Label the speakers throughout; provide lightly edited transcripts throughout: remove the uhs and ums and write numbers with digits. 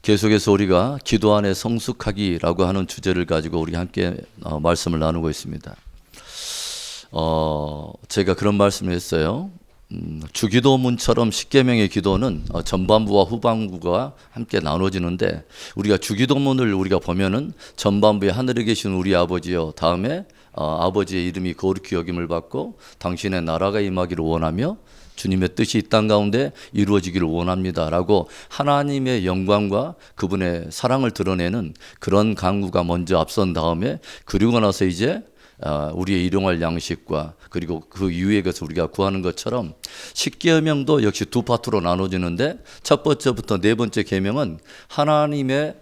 Speaker 1: 계속해서 우리가 기도 안에 성숙하기라고 하는 주제를 가지고 우리 함께 말씀을 나누고 있습니다. 제가 그런 말씀을 했어요. 주기도문처럼 십계명의 기도는 전반부와 후반부가 함께 나눠지는데, 우리가 주기도문을 우리가 보면은 전반부에 하늘에 계신 우리 아버지여, 다음에 아버지의 이름이 거룩히 여김을 받고 당신의 나라가 임하기를 원하며 주님의 뜻이 이 땅 가운데 이루어지기를 원합니다 라고 하나님의 영광과 그분의 사랑을 드러내는 그런 강구가 먼저 앞선 다음에, 그리고 나서 이제 우리의 일용할 양식과 그리고 그 이후에 것을 우리가 구하는 것처럼 십계명도 역시 두 파트로 나눠지는데, 첫 번째부터 네 번째 계명은 하나님을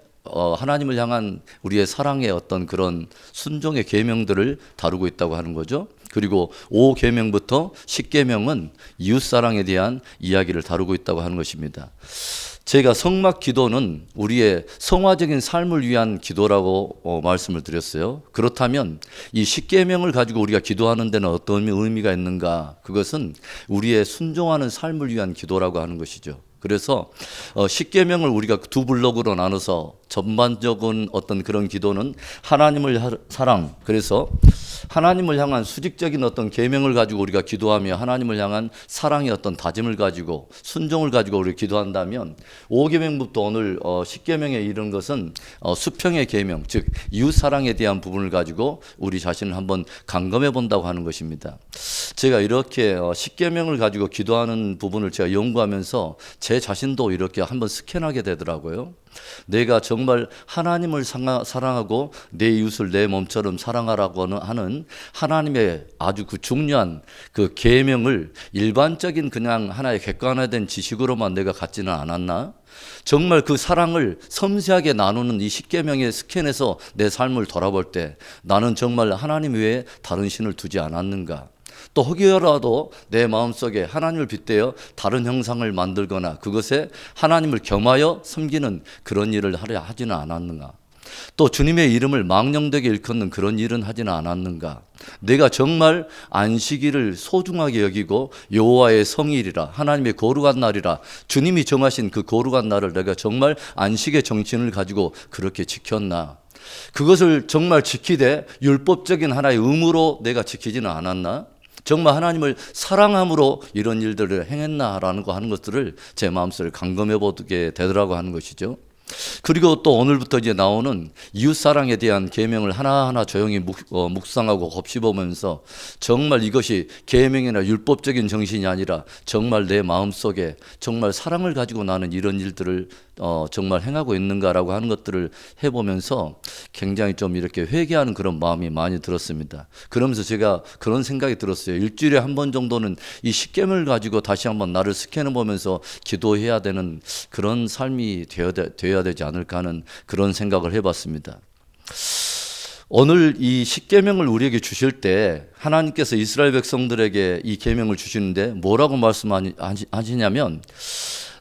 Speaker 1: 향한 우리의 사랑의 어떤 그런 순종의 계명들을 다루고 있다고 하는 거죠. 그리고 5계명부터 10계명은 이웃사랑에 대한 이야기를 다루고 있다고 하는 것입니다. 제가 성막 기도는 우리의 성화적인 삶을 위한 기도라고 말씀을 드렸어요. 그렇다면 이 10계명을 가지고 우리가 기도하는 데는 어떤 의미가 있는가? 그것은 우리의 순종하는 삶을 위한 기도라고 하는 것이죠. 그래서 10계명을 우리가 두 블록으로 나눠서 전반적인 어떤 그런 기도는 하나님을 사랑, 그래서 하나님을 향한 수직적인 어떤 계명을 가지고 우리가 기도하며 하나님을 향한 사랑의 어떤 다짐을 가지고 순종을 가지고 우리가 기도한다면, 5계명부터 오늘 10계명에 이른 것은 수평의 계명, 즉 이웃사랑에 대한 부분을 가지고 우리 자신을 한번 감검해 본다고 하는 것입니다. 제가 이렇게 10계명을 가지고 기도하는 부분을 제가 연구하면서 제 자신도 이렇게 한번 스캔하게 되더라고요. 내가 정말 하나님을 사랑하고 내 이웃을 내 몸처럼 사랑하라고 하는 하나님의 아주 그 중요한 그 계명을 일반적인 그냥 하나의 객관화된 지식으로만 내가 갖지는 않았나? 정말 그 사랑을 섬세하게 나누는 이 10계명의 스캔에서 내 삶을 돌아볼 때 나는 정말 하나님 외에 다른 신을 두지 않았는가? 또 혹여라도 내 마음속에 하나님을 빗대어 다른 형상을 만들거나 그것에 하나님을 겸하여 섬기는 그런 일을 하려 하지는 않았는가? 또 주님의 이름을 망령되게 일컫는 그런 일은 하지는 않았는가? 내가 정말 안식일을 소중하게 여기고 여호와의 성일이라, 하나님의 거룩한 날이라, 주님이 정하신 그 거룩한 날을 내가 정말 안식의 정신을 가지고 그렇게 지켰나? 그것을 정말 지키되 율법적인 하나의 의무로 내가 지키지는 않았나? 정말 하나님을 사랑함으로 이런 일들을 행했나라는 거 하는 것들을 제 마음속에 감금해 보게 되더라고 하는 것이죠. 그리고 또 오늘부터 이제 나오는 이웃사랑에 대한 계명을 하나하나 조용히 묵상하고 곱씹으면서 정말 이것이 계명이나 율법적인 정신이 아니라 정말 내 마음속에 정말 사랑을 가지고 나는 이런 일들을 정말 행하고 있는가라고 하는 것들을 해보면서 굉장히 좀 이렇게 회개하는 그런 마음이 많이 들었습니다. 그러면서 제가 그런 생각이 들었어요. 일주일에 한 번 정도는 이 10계명을 가지고 다시 한번 나를 스캔해 보면서 기도해야 되는 그런 삶이 되어야 되지 않을까 하는 그런 생각을 해봤습니다. 오늘 이 10계명을 우리에게 주실 때 하나님께서 이스라엘 백성들에게 이 계명을 주시는데 뭐라고 말씀하시냐면,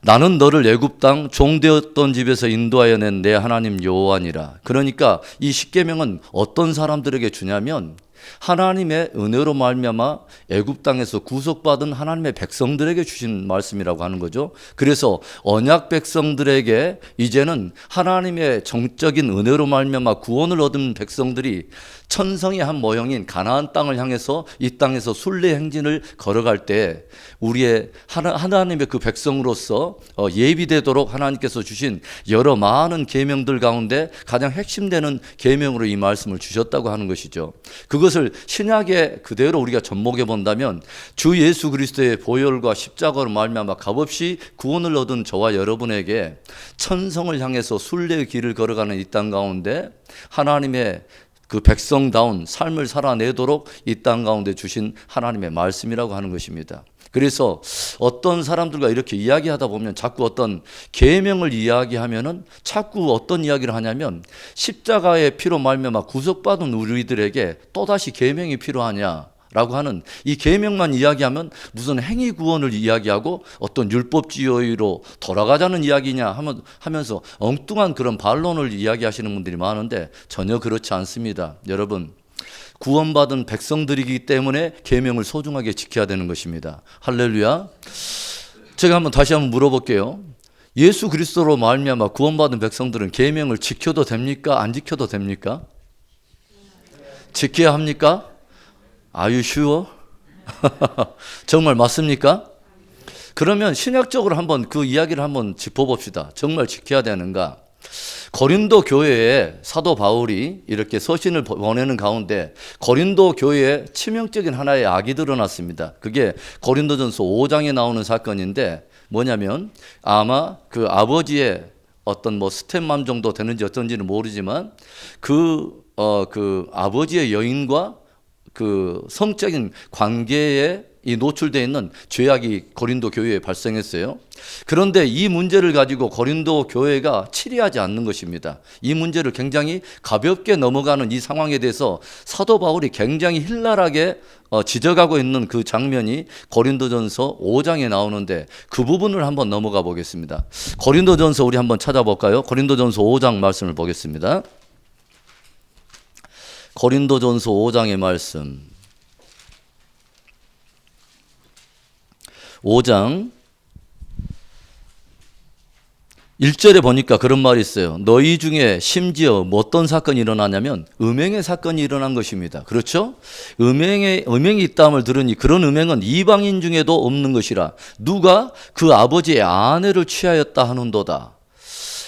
Speaker 1: 나는 너를 애굽 땅 종되었던 집에서 인도하여 낸 내 하나님 여호와니라. 그러니까 이 10계명은 어떤 사람들에게 주냐면 하나님의 은혜로 말미암아 애굽 땅에서 구속받은 하나님의 백성들에게 주신 말씀이라고 하는 거죠. 그래서 언약 백성들에게 이제는 하나님의 정적인 은혜로 말미암아 구원을 얻은 백성들이 천성의 한 모형인 가나안 땅을 향해서 이 땅에서 순례 행진을 걸어갈 때 우리의 하나님의 그 백성으로서 예비되도록 하나님께서 주신 여러 많은 계명들 가운데 가장 핵심되는 계명으로 이 말씀을 주셨다고 하는 것이죠. 그것을 신약에 그대로 우리가 접목해 본다면 주 예수 그리스도의 보혈과 십자가로 말미암아 값없이 구원을 얻은 저와 여러분에게 천성을 향해서 순례의 길을 걸어가는 이 땅 가운데 하나님의 그 백성다운 삶을 살아내도록 이 땅 가운데 주신 하나님의 말씀이라고 하는 것입니다. 그래서 어떤 사람들과 이렇게 이야기하다 보면 자꾸 어떤 계명을 이야기하면은 자꾸 어떤 이야기를 하냐면 십자가의 피로 말미암아 구속받은 우리들에게 또다시 계명이 필요하냐 라고 하는 이 계명만 이야기하면 무슨 행위 구원을 이야기하고 어떤 율법주의로 돌아가자는 이야기냐 하면서 엉뚱한 그런 반론을 이야기하시는 분들이 많은데 전혀 그렇지 않습니다. 여러분, 구원받은 백성들이기 때문에 계명을 소중하게 지켜야 되는 것입니다. 할렐루야. 제가 다시 한번 물어볼게요. 예수 그리스도로 말미암아 구원받은 백성들은 계명을 지켜도 됩니까? 안 지켜도 됩니까? 지켜야 합니까? Are you sure? 정말 맞습니까? 그러면 신약적으로 한번 그 이야기를 한번 짚어봅시다. 정말 지켜야 되는가? 고린도 교회에 사도 바울이 이렇게 서신을 보내는 가운데 고린도 교회에 치명적인 하나의 악이 드러났습니다. 그게 고린도전서 5장에 나오는 사건인데 뭐냐면 아마 그 아버지의 어떤 뭐 스텝맘 정도 되는지 어떤지는 모르지만 그 아버지의 여인과 그 성적인 관계에 이 노출되어 있는 죄악이 고린도 교회에 발생했어요. 그런데 이 문제를 가지고 고린도 교회가 치리하지 않는 것입니다. 이 문제를 굉장히 가볍게 넘어가는 이 상황에 대해서 사도 바울이 굉장히 힐날하게 지적하고 있는 그 장면이 고린도전서 5장에 나오는데 그 부분을 한번 넘어가 보겠습니다. 고린도전서 우리 한번 찾아볼까요? 고린도전서 5장 말씀을 보겠습니다. 고린도전서 5장의 말씀 5장 1절에 보니까 그런 말이 있어요. 너희 중에 심지어 어떤 사건이 일어나냐면 음행의 사건이 일어난 것입니다. 그렇죠? 음행이 있다함을 들으니 그런 음행은 이방인 중에도 없는 것이라 누가 그 아버지의 아내를 취하였다 하는도다.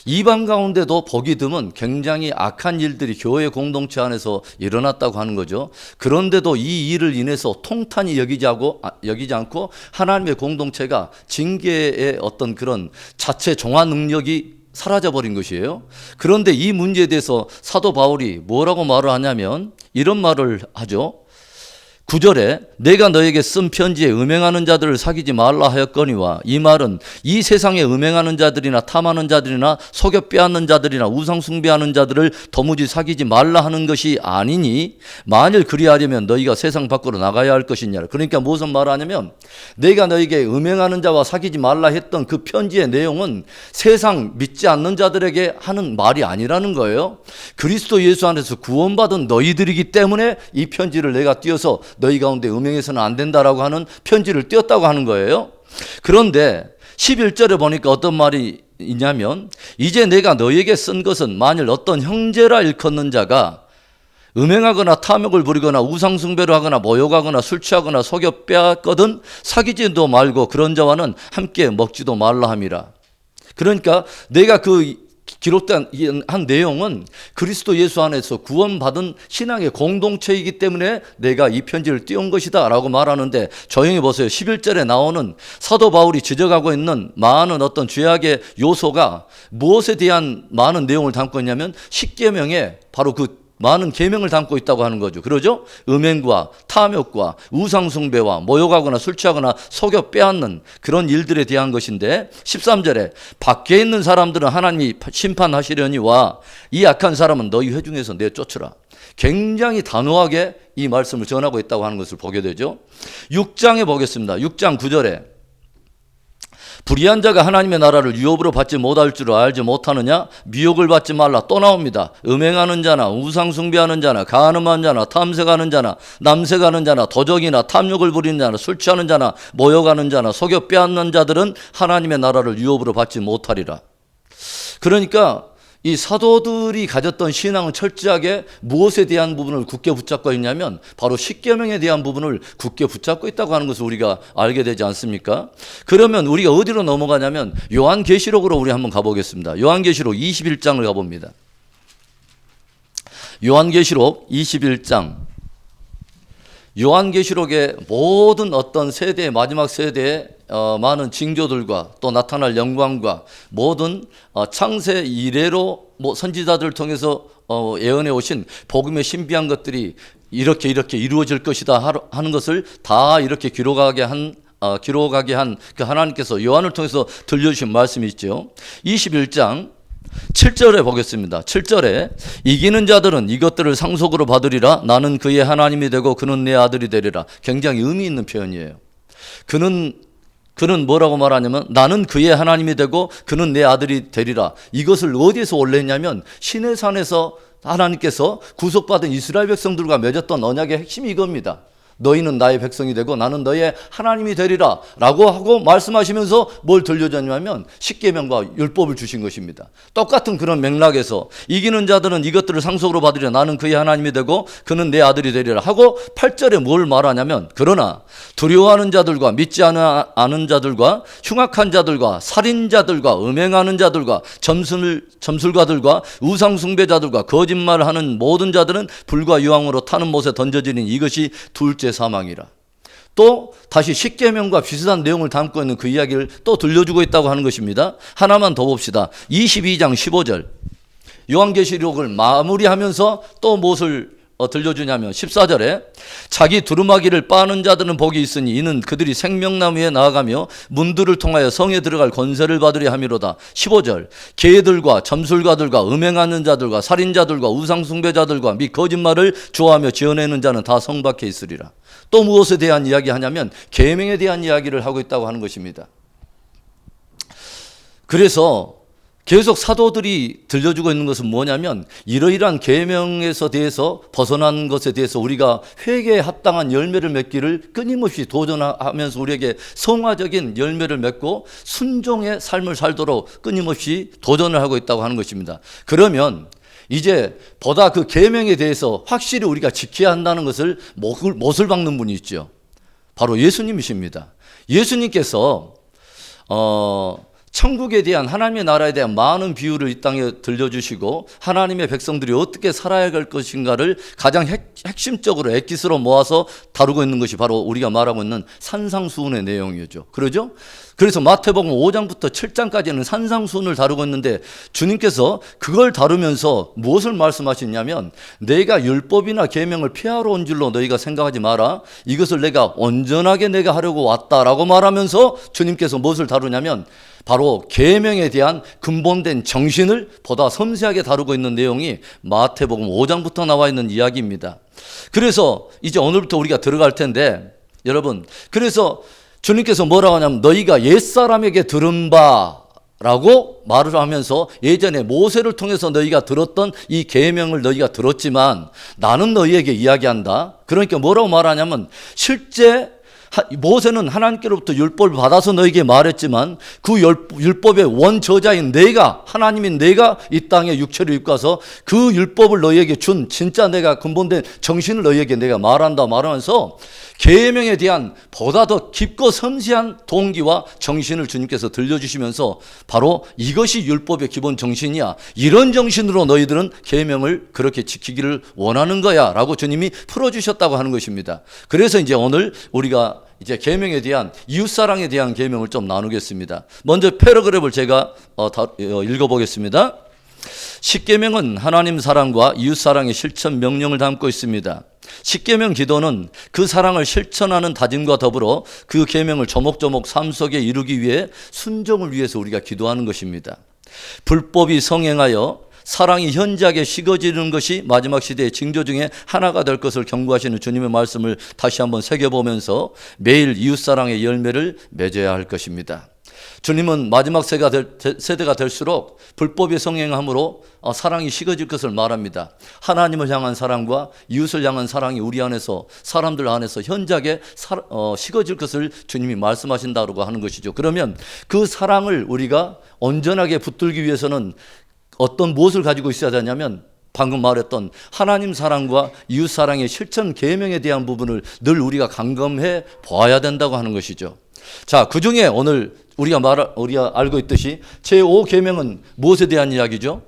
Speaker 1: 이방 가운데도 보기 드문 굉장히 악한 일들이 교회 공동체 안에서 일어났다고 하는 거죠. 그런데도 이 일을 인해서 통탄이 여기지 않고 하나님의 공동체가 징계의 어떤 그런 자체 종화 능력이 사라져버린 것이에요. 그런데 이 문제에 대해서 사도 바울이 뭐라고 말을 하냐면 이런 말을 하죠. 9절에 내가 너에게 쓴 편지에 음행하는 자들을 사귀지 말라 하였거니와 이 말은 이 세상에 음행하는 자들이나 탐하는 자들이나 속여 빼앗는 자들이나 우상 숭배하는 자들을 도무지 사귀지 말라 하는 것이 아니니 만일 그리하려면 너희가 세상 밖으로 나가야 할 것이냐. 그러니까 무슨 말을 하냐면 내가 너에게 음행하는 자와 사귀지 말라 했던 그 편지의 내용은 세상 믿지 않는 자들에게 하는 말이 아니라는 거예요. 그리스도 예수 안에서 구원받은 너희들이기 때문에 이 편지를 내가 띄어서 너희 가운데 음행해서는 안 된다라고 하는 편지를 띄었다고 하는 거예요. 그런데 11절에 보니까 어떤 말이 있냐면 이제 내가 너에게 쓴 것은 만일 어떤 형제라 일컫는 자가 음행하거나 탐욕을 부리거나 우상숭배를 하거나 모욕하거나 술 취하거나 속여 빼앗거든 사귀지도 말고 그런 자와는 함께 먹지도 말라 함이라. 그러니까 내가 그 기록된 한 내용은 그리스도 예수 안에서 구원받은 신앙의 공동체이기 때문에 내가 이 편지를 띄운 것이다 라고 말하는데 조용히 보세요. 11절에 나오는 사도 바울이 지적하고 있는 많은 어떤 죄악의 요소가 무엇에 대한 많은 내용을 담고 있냐면 십계명에 바로 그 많은 계명을 담고 있다고 하는 거죠. 그러죠? 음행과 탐욕과 우상숭배와 모욕하거나 술 취하거나 속여 빼앗는 그런 일들에 대한 것인데 13절에 밖에 있는 사람들은 하나님이 심판하시려니와 이 악한 사람은 너희 회중에서 내쫓으라. 굉장히 단호하게 이 말씀을 전하고 있다고 하는 것을 보게 되죠. 6장에 보겠습니다. 6장 9절에 불의한 자가 하나님의 나라를 유업으로 받지 못할 줄 알지 못하느냐? 미혹을 받지 말라. 또 나옵니다. 음행하는 자나 우상숭배하는 자나 간음한 자나 탐색하는 자나 남색하는 자나 도적이나 탐욕을 부리는 자나 술 취하는 자나 모욕하는 자나 속여 빼앗는 자들은 하나님의 나라를 유업으로 받지 못하리라. 그러니까 이 사도들이 가졌던 신앙은 철저하게 무엇에 대한 부분을 굳게 붙잡고 있냐면 바로 십계명에 대한 부분을 굳게 붙잡고 있다고 하는 것을 우리가 알게 되지 않습니까? 그러면 우리가 어디로 넘어가냐면 요한계시록으로 우리 한번 가보겠습니다. 요한계시록 21장을 가봅니다. 요한계시록 21장. 요한계시록의 모든 어떤 세대의 마지막 세대의 많은 징조들과 또 나타날 영광과 모든 창세 이래로 선지자들을 통해서 예언해 오신 복음의 신비한 것들이 이렇게 이루어질 것이다 하는 것을 다 이렇게 기록하게 한 그 하나님께서 요한을 통해서 들려주신 말씀이 있죠. 21장 7절에 보겠습니다. 7절에 이기는 자들은 이것들을 상속으로 받으리라. 나는 그의 하나님이 되고 그는 내 아들이 되리라. 굉장히 의미 있는 표현이에요. 그는 뭐라고 말하냐면 나는 그의 하나님이 되고 그는 내 아들이 되리라. 이것을 어디에서 올렸냐면 시내산에서 하나님께서 구속받은 이스라엘 백성들과 맺었던 언약의 핵심이 이겁니다. 너희는 나의 백성이 되고 나는 너희의 하나님이 되리라 라고 하고 말씀하시면서 뭘 들려줬냐면 십계명과 율법을 주신 것입니다. 똑같은 그런 맥락에서 이기는 자들은 이것들을 상속으로 받으리라. 나는 그의 하나님이 되고 그는 내 아들이 되리라 하고 8절에 뭘 말하냐면 그러나 두려워하는 자들과 믿지 않은 자들과 흉악한 자들과 살인자들과 음행하는 자들과 점술가들과 우상숭배자들과 거짓말하는 모든 자들은 불과 유황으로 타는 못에 던져지는 이것이 둘째 사망이라. 또 다시 십계명과 비슷한 내용을 담고 있는 그 이야기를 또 들려주고 있다고 하는 것입니다. 하나만 더 봅시다. 22장 15절 요한계시록을 마무리하면서 또 무엇을 들려주냐면 14절에 자기 두루마기를 빠는 자들은 복이 있으니 이는 그들이 생명나무에 나아가며 문들을 통하여 성에 들어갈 권세를 받으려 함이로다. 15절 개들과 점술가들과 음행하는 자들과 살인자들과 우상숭배자들과 및 거짓말을 좋아하며 지어내는 자는 다 성 밖에 있으리라. 또 무엇에 대한 이야기 하냐면 계명에 대한 이야기를 하고 있다고 하는 것입니다. 그래서 계속 사도들이 들려주고 있는 것은 뭐냐면 이러이러한 계명에서 대해서 벗어난 것에 대해서 우리가 회개에 합당한 열매를 맺기를 끊임없이 도전하면서 우리에게 성화적인 열매를 맺고 순종의 삶을 살도록 끊임없이 도전을 하고 있다고 하는 것입니다. 그러면 이제 보다 그 계명에 대해서 확실히 우리가 지켜야 한다는 것을 못을 박는 분이 있죠. 바로 예수님이십니다. 예수님께서 천국에 대한 하나님의 나라에 대한 많은 비유를 이 땅에 들려주시고 하나님의 백성들이 어떻게 살아야 할 것인가를 가장 핵심적으로 엑기스로 모아서 다루고 있는 것이 바로 우리가 말하고 있는 산상수훈의 내용이죠. 그러죠? 그래서 마태복음 5장부터 7장까지는 산상수훈을 다루고 있는데 주님께서 그걸 다루면서 무엇을 말씀하시냐면 내가 율법이나 계명을 폐하러 온 줄로 너희가 생각하지 마라. 이것을 내가 온전하게 내가 하려고 왔다라고 말하면서 주님께서 무엇을 다루냐면 바로 계명에 대한 근본된 정신을 보다 섬세하게 다루고 있는 내용이 마태복음 5장부터 나와 있는 이야기입니다. 그래서 이제 오늘부터 우리가 들어갈 텐데 여러분, 그래서 주님께서 뭐라고 하냐면 너희가 옛사람에게 들은 바라고 말을 하면서 예전에 모세를 통해서 너희가 들었던 이 계명을 너희가 들었지만 나는 너희에게 이야기한다. 그러니까 뭐라고 말하냐면 실제 모세는 하나님께로부터 율법을 받아서 너에게 말했지만 그 율법의 원저자인 내가, 하나님인 내가 이 땅에 육체를 입고 와서 그 율법을 너희에게 준 진짜 내가 근본된 정신을 너희에게 내가 말한다 말하면서 계명에 대한 보다 더 깊고 섬세한 동기와 정신을 주님께서 들려주시면서 바로 이것이 율법의 기본 정신이야. 이런 정신으로 너희들은 계명을 그렇게 지키기를 원하는 거야 라고 주님이 풀어주셨다고 하는 것입니다. 그래서 이제 오늘 우리가 이제 계명에 대한 이웃사랑에 대한 계명을 좀 나누겠습니다. 먼저 패러그래프를 제가 읽어보겠습니다. 십계명은 하나님 사랑과 이웃 사랑의 실천 명령을 담고 있습니다. 십계명 기도는 그 사랑을 실천하는 다짐과 더불어 그 계명을 조목조목 삶 속에 이루기 위해 순종을 위해서 우리가 기도하는 것입니다. 불법이 성행하여 사랑이 현저하게 식어지는 것이 마지막 시대의 징조 중에 하나가 될 것을 경고하시는 주님의 말씀을 다시 한번 새겨보면서 매일 이웃사랑의 열매를 맺어야 할 것입니다. 주님은 마지막 세대가 될수록 불법의 성행함으로 사랑이 식어질 것을 말합니다. 하나님을 향한 사랑과 이웃을 향한 사랑이 우리 안에서 사람들 안에서 현저하게 식어질 것을 주님이 말씀하신다고 하는 것이죠. 그러면 그 사랑을 우리가 온전하게 붙들기 위해서는 어떤 무엇을 가지고 있어야 되냐면 방금 말했던 하나님 사랑과 이웃 사랑의 실천 계명에 대한 부분을 늘 우리가 감검해 보아야 된다고 하는 것이죠. 자, 그 중에 오늘 우리가 알고 있듯이 제5계명은 무엇에 대한 이야기죠?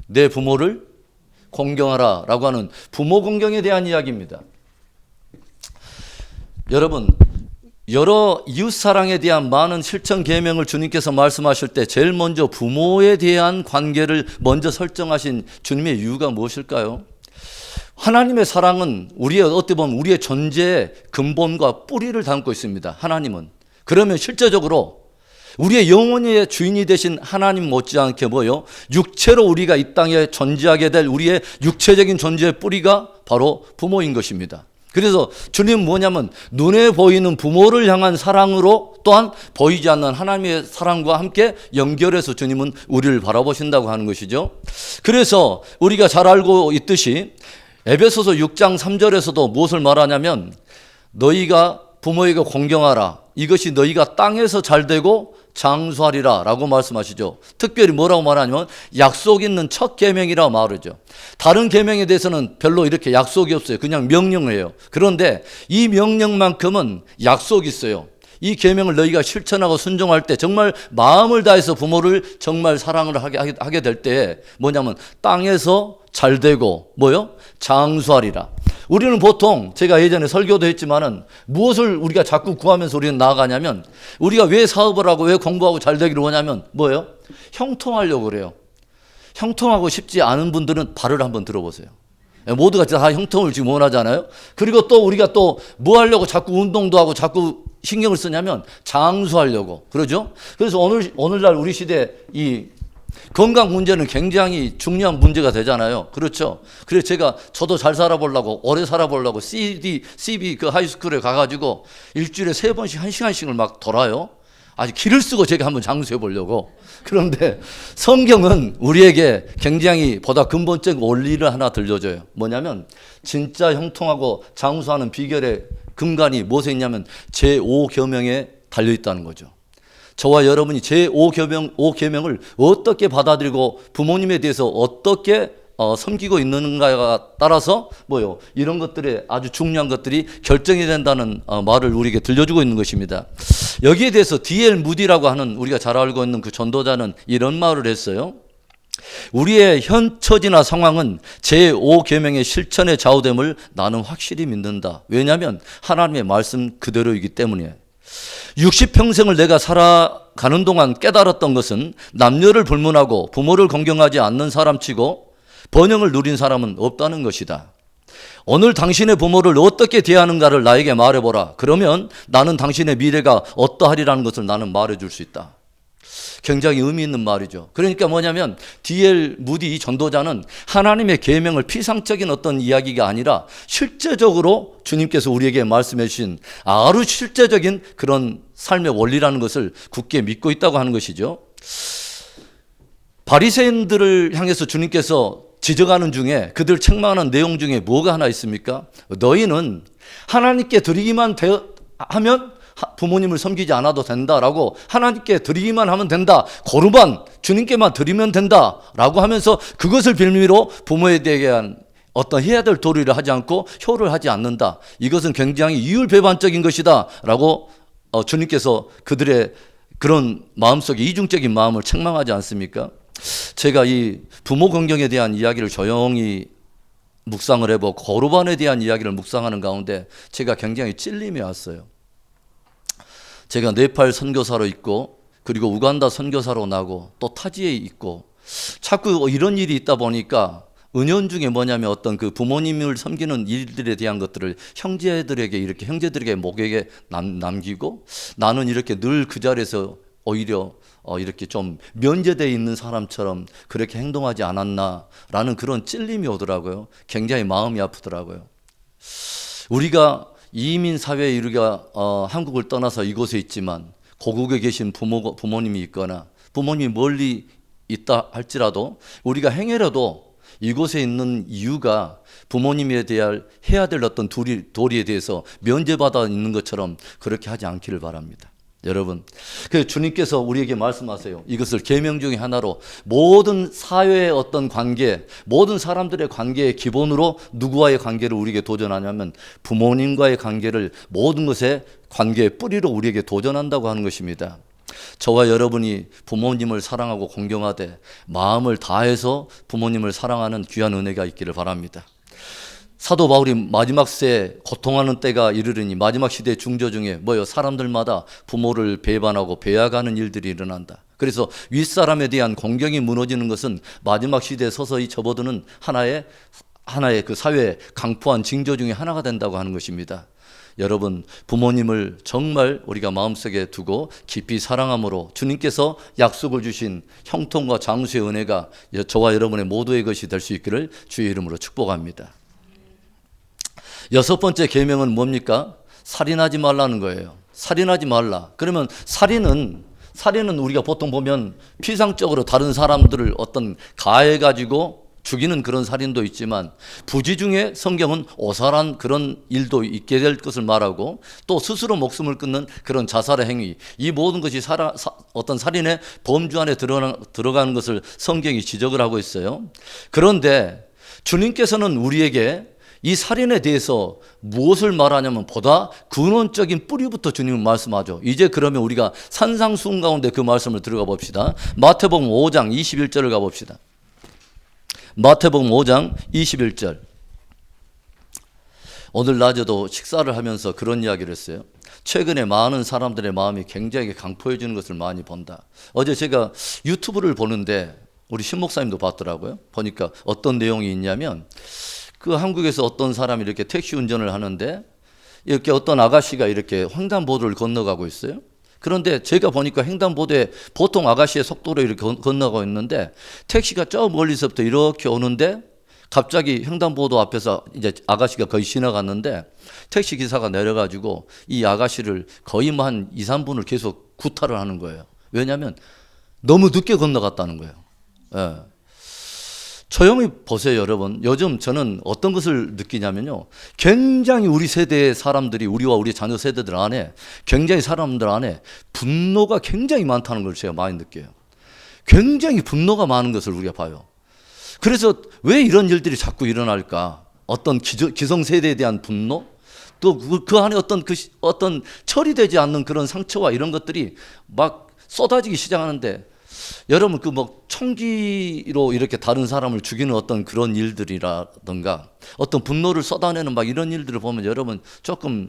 Speaker 1: 내 부모를 공경하라 라고 하는 부모 공경에 대한 이야기입니다. 여러분, 여러 이웃사랑에 대한 많은 실천 계명을 주님께서 말씀하실 때 제일 먼저 부모에 대한 관계를 먼저 설정하신 주님의 이유가 무엇일까요? 하나님의 사랑은 어떻게 보면 우리의 존재의 근본과 뿌리를 담고 있습니다. 하나님은. 그러면 실제적으로 우리의 영혼의 주인이 되신 하나님 못지않게 육체로 우리가 이 땅에 존재하게 될 우리의 육체적인 존재의 뿌리가 바로 부모인 것입니다. 그래서 주님은 뭐냐면 눈에 보이는 부모를 향한 사랑으로 또한 보이지 않는 하나님의 사랑과 함께 연결해서 주님은 우리를 바라보신다고 하는 것이죠. 그래서 우리가 잘 알고 있듯이 에베소서 6장 3절에서도 무엇을 말하냐면 너희가 부모에게 공경하라. 이것이 너희가 땅에서 잘되고 장수하리라 라고 말씀하시죠. 특별히 뭐라고 말하냐면 약속 있는 첫 계명이라고 말하죠. 다른 계명에 대해서는 별로 이렇게 약속이 없어요. 그냥 명령이에요. 그런데 이 명령만큼은 약속이 있어요. 이 계명을 너희가 실천하고 순종할 때 정말 마음을 다해서 부모를 정말 사랑을 하게 될 때 뭐냐면 땅에서 잘되고 뭐요? 장수하리라. 우리는 보통 제가 예전에 설교도 했지만은 무엇을 우리가 자꾸 구하면서 우리는 나아가냐면 우리가 왜 사업을 하고 왜 공부하고 잘 되기를 원하냐면 뭐예요? 형통하려고 그래요. 형통하고 싶지 않은 분들은 발을 한번 들어보세요. 모두가 다 형통을 지금 원하잖아요. 그리고 또 우리가 또 뭐 하려고 자꾸 운동도 하고 자꾸 신경을 쓰냐면 장수하려고 그러죠. 그래서 오늘날 우리 시대 이 건강 문제는 굉장히 중요한 문제가 되잖아요. 그렇죠. 그래서 저도 잘 살아보려고 오래 살아보려고 CB 그 하이스쿨에 가가지고 일주일에 3번씩 1시간씩을 막 돌아요. 아주 기를 쓰고 제가 한번 장수해 보려고. 그런데 성경은 우리에게 굉장히 보다 근본적 원리를 하나 들려줘요. 뭐냐면 진짜 형통하고 장수하는 비결의 근간이 무엇에 있냐면 제5계명에 달려있다는 거죠. 저와 여러분이 제5계명을 어떻게 받아들이고 부모님에 대해서 어떻게 섬기고 있는가에 따라서 뭐요? 이런 것들에 아주 중요한 것들이 결정이 된다는 말을 우리에게 들려주고 있는 것입니다. 여기에 대해서 D.L. 무디라고 하는 우리가 잘 알고 있는 그 전도자는 이런 말을 했어요. 우리의 현 처지나 상황은 제5계명의 실천에 좌우됨을 나는 확실히 믿는다. 왜냐하면 하나님의 말씀 그대로이기 때문에. 60평생을 내가 살아가는 동안 깨달았던 것은 남녀를 불문하고 부모를 공경하지 않는 사람치고 번영을 누린 사람은 없다는 것이다. 오늘 당신의 부모를 어떻게 대하는가를 나에게 말해보라. 그러면 나는 당신의 미래가 어떠하리라는 것을 나는 말해줄 수 있다. 굉장히 의미 있는 말이죠. 그러니까 뭐냐면 D.L. 무디 이 전도자는 하나님의 계명을 피상적인 어떤 이야기가 아니라 실제적으로 주님께서 우리에게 말씀해 주신 아주 실제적인 그런 삶의 원리라는 것을 굳게 믿고 있다고 하는 것이죠. 바리새인들을 향해서 주님께서 지적하는 중에 그들 책망하는 내용 중에 뭐가 하나 있습니까? 너희는 하나님께 드리기만 하면 부모님을 섬기지 않아도 된다라고 하나님께 드리기만 하면 된다. 거르반 주님께만 드리면 된다라고 하면서 그것을 빌미로 부모에 대한 어떤 해야 될 도리를 하지 않고 효를 하지 않는다. 이것은 굉장히 이율배반적인 것이다 라고 주님께서 그들의 그런 마음속에 이중적인 마음을 책망하지 않습니까? 제가 이 부모 공경에 대한 이야기를 조용히 묵상을 해보고 거르반에 대한 이야기를 묵상하는 가운데 제가 굉장히 찔림이 왔어요. 제가 네팔 선교사로 있고 그리고 우간다 선교사로 나고 또 타지에 있고 자꾸 이런 일이 있다 보니까 은연중에 뭐냐면 어떤 그 부모님을 섬기는 일들에 대한 것들을 형제들에게 목에게 남기고 나는 이렇게 늘 그 자리에서 오히려 이렇게 좀 면제되어 있는 사람처럼 그렇게 행동하지 않았나라는 그런 찔림이 오더라고요. 굉장히 마음이 아프더라고요. 우리가 이민 사회에 우리가 한국을 떠나서 이곳에 있지만 고국에 계신 부모님이 있거나 부모님이 멀리 있다 할지라도 우리가 행여라도 이곳에 있는 이유가 부모님에 해야 될 어떤 도리에 대해서 면제받아 있는 것처럼 그렇게 하지 않기를 바랍니다. 여러분, 그 주님께서 우리에게 말씀하세요. 이것을 계명 중에 하나로 모든 사회의 어떤 관계, 모든 사람들의 관계의 기본으로 누구와의 관계를 우리에게 도전하냐면 부모님과의 관계를 모든 것의 관계의 뿌리로 우리에게 도전한다고 하는 것입니다. 저와 여러분이 부모님을 사랑하고 공경하되 마음을 다해서 부모님을 사랑하는 귀한 은혜가 있기를 바랍니다. 사도 바울이 마지막 세에 고통하는 때가 이르르니 마지막 시대 중저 중에 사람들마다 부모를 배반하고 배약하는 일들이 일어난다. 그래서 윗사람에 대한 공경이 무너지는 것은 마지막 시대에 서서히 접어드는 하나의 그 사회의 강포한 징조 중에 하나가 된다고 하는 것입니다. 여러분, 부모님을 정말 우리가 마음속에 두고 깊이 사랑함으로 주님께서 약속을 주신 형통과 장수의 은혜가 저와 여러분의 모두의 것이 될 수 있기를 주의 이름으로 축복합니다. 6번째 계명은 뭡니까? 살인하지 말라는 거예요. 살인하지 말라. 그러면 살인은 우리가 보통 보면 피상적으로 다른 사람들을 어떤 가해가지고 죽이는 그런 살인도 있지만 부지 중에 성경은 오살한 그런 일도 있게 될 것을 말하고 또 스스로 목숨을 끊는 그런 자살의 행위, 이 모든 것이 어떤 살인의 범주 안에 들어가는 것을 성경이 지적을 하고 있어요. 그런데 주님께서는 우리에게 이 살인에 대해서 무엇을 말하냐면 보다 근원적인 뿌리부터 주님은 말씀하죠. 이제 그러면 우리가 산상수훈 가운데 그 말씀을 들어가 봅시다. 마태복음 5장 21절을 가봅시다. 마태복음 5장 21절. 오늘 낮에도 식사를 하면서 그런 이야기를 했어요. 최근에 많은 사람들의 마음이 굉장히 강포해지는 것을 많이 본다. 어제 제가 유튜브를 보는데 우리 신 목사님도 봤더라고요. 보니까 어떤 내용이 있냐면 그 한국에서 어떤 사람이 이렇게 택시 운전을 하는데 이렇게 어떤 아가씨가 이렇게 횡단보도를 건너가고 있어요. 그런데 제가 보니까 횡단보도에 보통 아가씨의 속도로 이렇게 건너가고 있는데 택시가 저 멀리서부터 이렇게 오는데 갑자기 횡단보도 앞에서 이제 아가씨가 거의 지나갔는데 택시 기사가 내려가지고 이 아가씨를 거의 뭐 한 2, 3분을 계속 구타를 하는 거예요. 왜냐하면 너무 늦게 건너갔다는 거예요. 예. 조용히 보세요, 여러분. 요즘 저는 어떤 것을 느끼냐면요. 굉장히 우리 세대의 사람들이, 우리와 우리 자녀 세대들 안에, 굉장히 사람들 안에 분노가 굉장히 많다는 걸 제가 많이 느껴요. 굉장히 분노가 많은 것을 우리가 봐요. 그래서 왜 이런 일들이 자꾸 일어날까? 어떤 기성세대에 대한 분노? 또 그 안에 어떤 처리되지 않는 그런 상처와 이런 것들이 막 쏟아지기 시작하는데 여러분 그 뭐 총기로 이렇게 다른 사람을 죽이는 어떤 그런 일들이라든가 어떤 분노를 쏟아내는 막 이런 일들을 보면 여러분 조금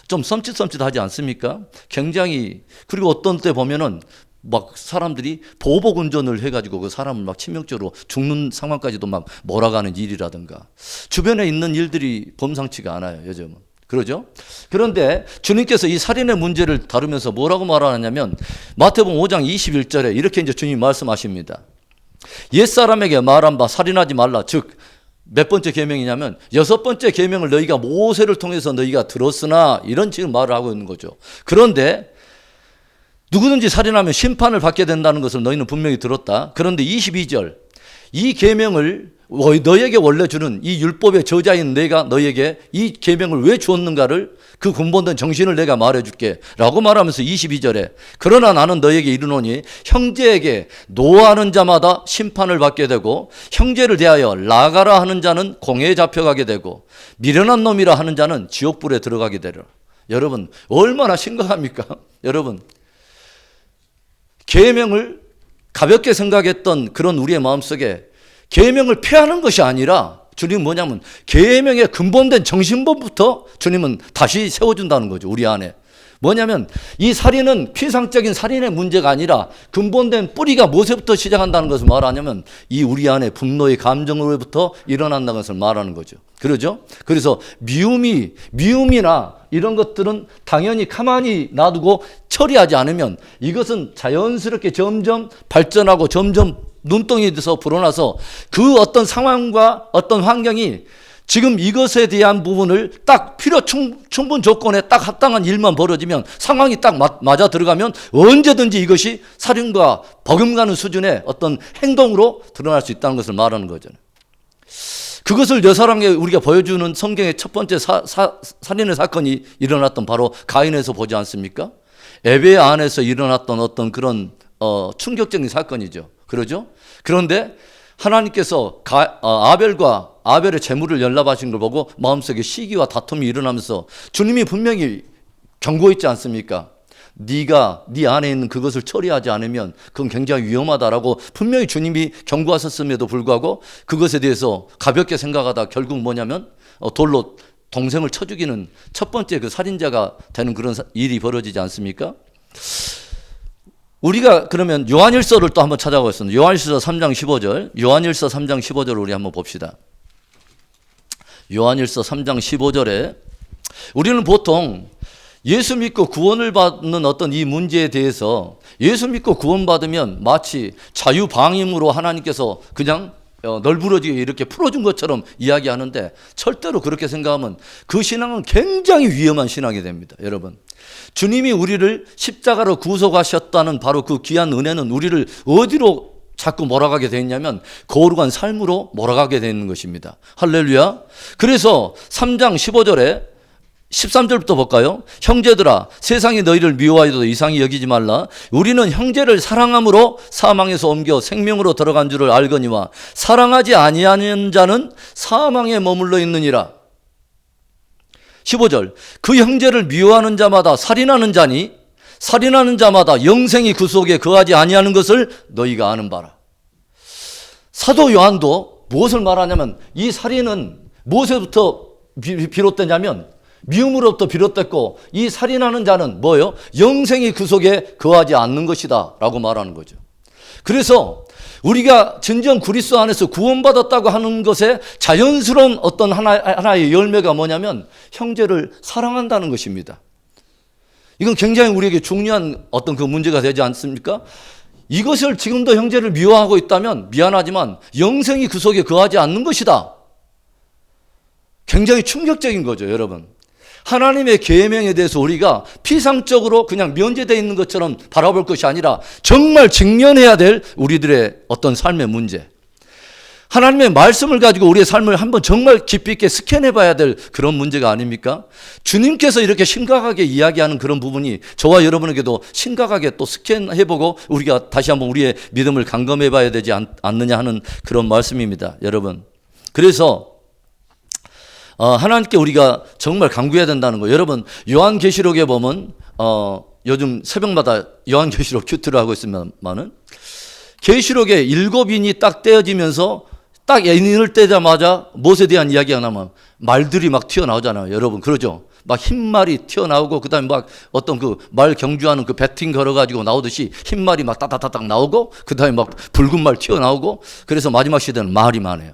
Speaker 1: 좀 섬찟섬찟하지 않습니까? 굉장히. 그리고 어떤 때 보면은 막 사람들이 보복 운전을 해가지고 그 사람을 막 치명적으로 죽는 상황까지도 막 몰아가는 일이라든가 주변에 있는 일들이 범상치가 않아요, 요즘은. 그러죠? 그런데 주님께서 이 살인의 문제를 다루면서 뭐라고 말하냐면 마태복음 5장 21절에 이렇게 이제 주님이 말씀하십니다. 옛사람에게 말한 바 살인하지 말라. 즉 몇 번째 계명이냐면 6번째 계명을 너희가 모세를 통해서 너희가 들었으나 이런 지금 말을 하고 있는 거죠. 그런데 누구든지 살인하면 심판을 받게 된다는 것을 너희는 분명히 들었다. 그런데 22절 이 계명을 너희에게 원래 주는 이 율법의 저자인 내가 너희에게 이 계명을 왜 주었는가를 그 근본된 정신을 내가 말해줄게 라고 말하면서 22절에 그러나 나는 너희에게 이르노니 형제에게 노하는 자마다 심판을 받게 되고 형제를 대하여 나가라 하는 자는 공회에 잡혀가게 되고 미련한 놈이라 하는 자는 지옥불에 들어가게 되리라. 여러분 얼마나 심각합니까? 여러분 계명을 가볍게 생각했던 그런 우리의 마음속에 계명을 폐하는 것이 아니라 주님은 뭐냐면 계명의 근본된 정신본부터 주님은 다시 세워준다는 거죠. 우리 안에. 뭐냐면 이 살인은 피상적인 살인의 문제가 아니라 근본된 뿌리가 무엇에부터 시작한다는 것을 말하냐면 이 우리 안에 분노의 감정으로부터 일어난다는 것을 말하는 거죠. 그러죠? 그래서 미움이나 이런 것들은 당연히 가만히 놔두고 처리하지 않으면 이것은 자연스럽게 점점 발전하고 점점 눈덩이에 돼서 불어나서 그 어떤 상황과 어떤 환경이 지금 이것에 대한 부분을 딱 필요 충분 조건에 딱 합당한 일만 벌어지면 상황이 딱 맞아 들어가면 언제든지 이것이 살인과 버금가는 수준의 어떤 행동으로 드러날 수 있다는 것을 말하는 거잖아요. 그것을 여사랑에 우리가 보여주는 성경의 첫 번째 살인의 사건이 일어났던 바로 가인에서 보지 않습니까? 에베 안에서 일어났던 어떤 그런 충격적인 사건이죠. 그러죠? 그런데 하나님께서 아벨의 재물을 연락하신 걸 보고 마음속에 시기와 다툼이 일어나면서 주님이 분명히 경고했지 않습니까? 네가 네 안에 있는 그것을 처리하지 않으면 그건 굉장히 위험하다라고 분명히 주님이 경고하셨음에도 불구하고 그것에 대해서 가볍게 생각하다 결국 뭐냐면 돌로 동생을 쳐 죽이는 첫 번째 그 살인자가 되는 그런 일이 벌어지지 않습니까? 우리가 그러면 요한일서를 또 한번 찾아보겠습니다. 요한일서 3장 15절, 요한일서 3장 15절을 우리 한번 봅시다. 요한일서 3장 15절에 우리는 보통 예수 믿고 구원을 받는 어떤 이 문제에 대해서 예수 믿고 구원받으면 마치 자유방임으로 하나님께서 그냥 널브러지게 이렇게 풀어준 것처럼 이야기하는데 절대로 그렇게 생각하면 그 신앙은 굉장히 위험한 신앙이 됩니다. 여러분, 주님이 우리를 십자가로 구속하셨다는 바로 그 귀한 은혜는 우리를 어디로 자꾸 몰아가게 돼 있냐면 거룩한 삶으로 몰아가게 돼 있는 것입니다. 할렐루야. 그래서 3장 15절에 13절부터 볼까요? 형제들아 세상이 너희를 미워하여도 이상히 여기지 말라. 우리는 형제를 사랑함으로 사망에서 옮겨 생명으로 들어간 줄을 알거니와 사랑하지 아니하는 자는 사망에 머물러 있느니라. 15절 그 형제를 미워하는 자마다 살인하는 자니 살인하는 자마다 영생이 그 속에 거하지 아니하는 것을 너희가 아는 바라. 사도 요한도 무엇을 말하냐면 이 살인은 무엇에부터 비롯되냐면 미움으로부터 비롯됐고 이 살인하는 자는 뭐예요? 영생이 그 속에 거하지 않는 것이다 라고 말하는 거죠. 그래서 우리가 진정 그리스도 안에서 구원받았다고 하는 것에 자연스러운 어떤 하나의 열매가 뭐냐면 형제를 사랑한다는 것입니다. 이건 굉장히 우리에게 중요한 어떤 그 문제가 되지 않습니까? 이것을 지금도 형제를 미워하고 있다면 미안하지만 영생이 그 속에 거하지 않는 것이다. 굉장히 충격적인 거죠, 여러분. 하나님의 계명에 대해서 우리가 피상적으로 그냥 면제되어 있는 것처럼 바라볼 것이 아니라 정말 직면해야 될 우리들의 어떤 삶의 문제. 하나님의 말씀을 가지고 우리의 삶을 한번 정말 깊이 있게 스캔해 봐야 될 그런 문제가 아닙니까? 주님께서 이렇게 심각하게 이야기하는 그런 부분이 저와 여러분에게도 심각하게 또 스캔해 보고 우리가 다시 한번 우리의 믿음을 감검해 봐야 되지 않느냐 하는 그런 말씀입니다, 여러분. 그래서 하나님께 우리가 정말 간구해야 된다는 거예요. 여러분, 요한계시록에 보면 요즘 새벽마다 요한계시록 큐트를 하고 있습니다만은 계시록에 7인이 딱 떼어지면서 딱 인을 떼자마자 무엇에 대한 이야기가 나면 말들이 막 튀어나오잖아요. 여러분, 그러죠? 막 흰말이 튀어나오고 그다음에 막 어떤 그 말 경주하는 그 배팅 걸어가지고 나오듯이 흰말이 막 따다다닥 나오고 그다음에 막 붉은 말 튀어나오고 그래서 마지막 시대는 말이 많아요.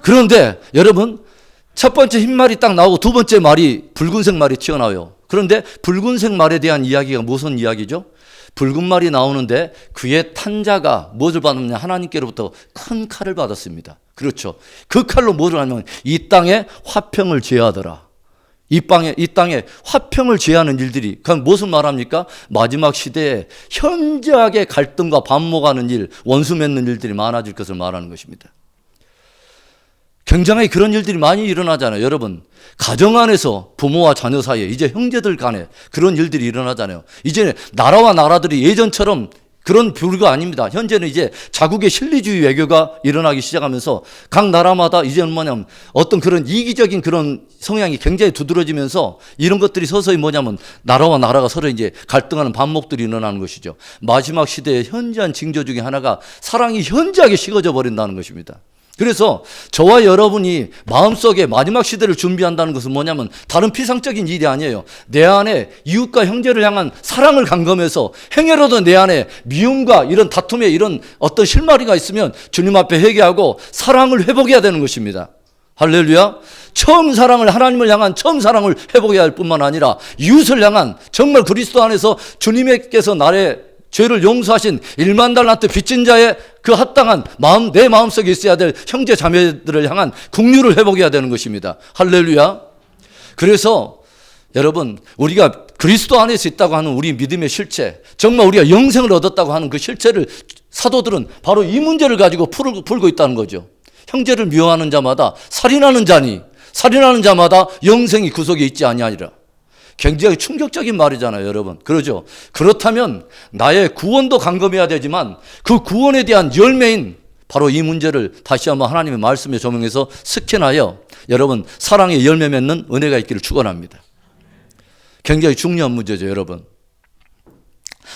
Speaker 1: 그런데 여러분, 첫 번째 흰말이 딱 나오고 두 번째 말이 붉은색 말이 튀어나와요. 그런데 붉은색 말에 대한 이야기가 무슨 이야기죠? 붉은 말이 나오는데 그의 탄자가 무엇을 받았느냐? 하나님께로부터 큰 칼을 받았습니다. 그렇죠. 그 칼로 무엇을 하냐면 이 땅에 화평을 제하더라. 이 땅에 화평을 제하는 일들이, 그건 무엇을 말합니까? 마지막 시대에 현저하게 갈등과 반목하는 일, 원수 맺는 일들이 많아질 것을 말하는 것입니다. 굉장히 그런 일들이 많이 일어나잖아요. 여러분, 가정 안에서 부모와 자녀 사이에 이제 형제들 간에 그런 일들이 일어나잖아요. 이제 나라와 나라들이 예전처럼 그런 부류가 아닙니다. 현재는 이제 자국의 실리주의 외교가 일어나기 시작하면서 각 나라마다 이제는 뭐냐면 어떤 그런 이기적인 그런 성향이 굉장히 두드러지면서 이런 것들이 서서히 뭐냐면 나라와 나라가 서로 이제 갈등하는 반목들이 일어나는 것이죠. 마지막 시대의 현저한 징조 중에 하나가 사랑이 현저하게 식어져 버린다는 것입니다. 그래서 저와 여러분이 마음속에 마지막 시대를 준비한다는 것은 뭐냐면 다른 피상적인 일이 아니에요. 내 안에 이웃과 형제를 향한 사랑을 감금해서 행여라도 내 안에 미움과 이런 다툼에 이런 어떤 실마리가 있으면 주님 앞에 회개하고 사랑을 회복해야 되는 것입니다. 할렐루야. 처음 사랑을, 하나님을 향한 처음 사랑을 회복해야 할 뿐만 아니라 이웃을 향한 정말 그리스도 안에서 주님께서 나의 죄를 용서하신 1만 달란트 빚진 자의 그 합당한 마음, 내 마음속에 있어야 될 형제 자매들을 향한 긍휼을 회복해야 되는 것입니다. 할렐루야. 그래서 여러분, 우리가 그리스도 안에서 있다고 하는 우리 믿음의 실체, 정말 우리가 영생을 얻었다고 하는 그 실체를 사도들은 바로 이 문제를 가지고 풀고 있다는 거죠. 형제를 미워하는 자마다 살인하는 자니 살인하는 자마다 영생이 그 속에 있지 아니하리라. 굉장히 충격적인 말이잖아요, 여러분. 그러죠? 그렇다면 나의 구원도 감금해야 되지만 그 구원에 대한 열매인 바로 이 문제를 다시 한번 하나님의 말씀에 조명해서 스캔하여 여러분 사랑의 열매 맺는 은혜가 있기를 축원합니다. 굉장히 중요한 문제죠, 여러분.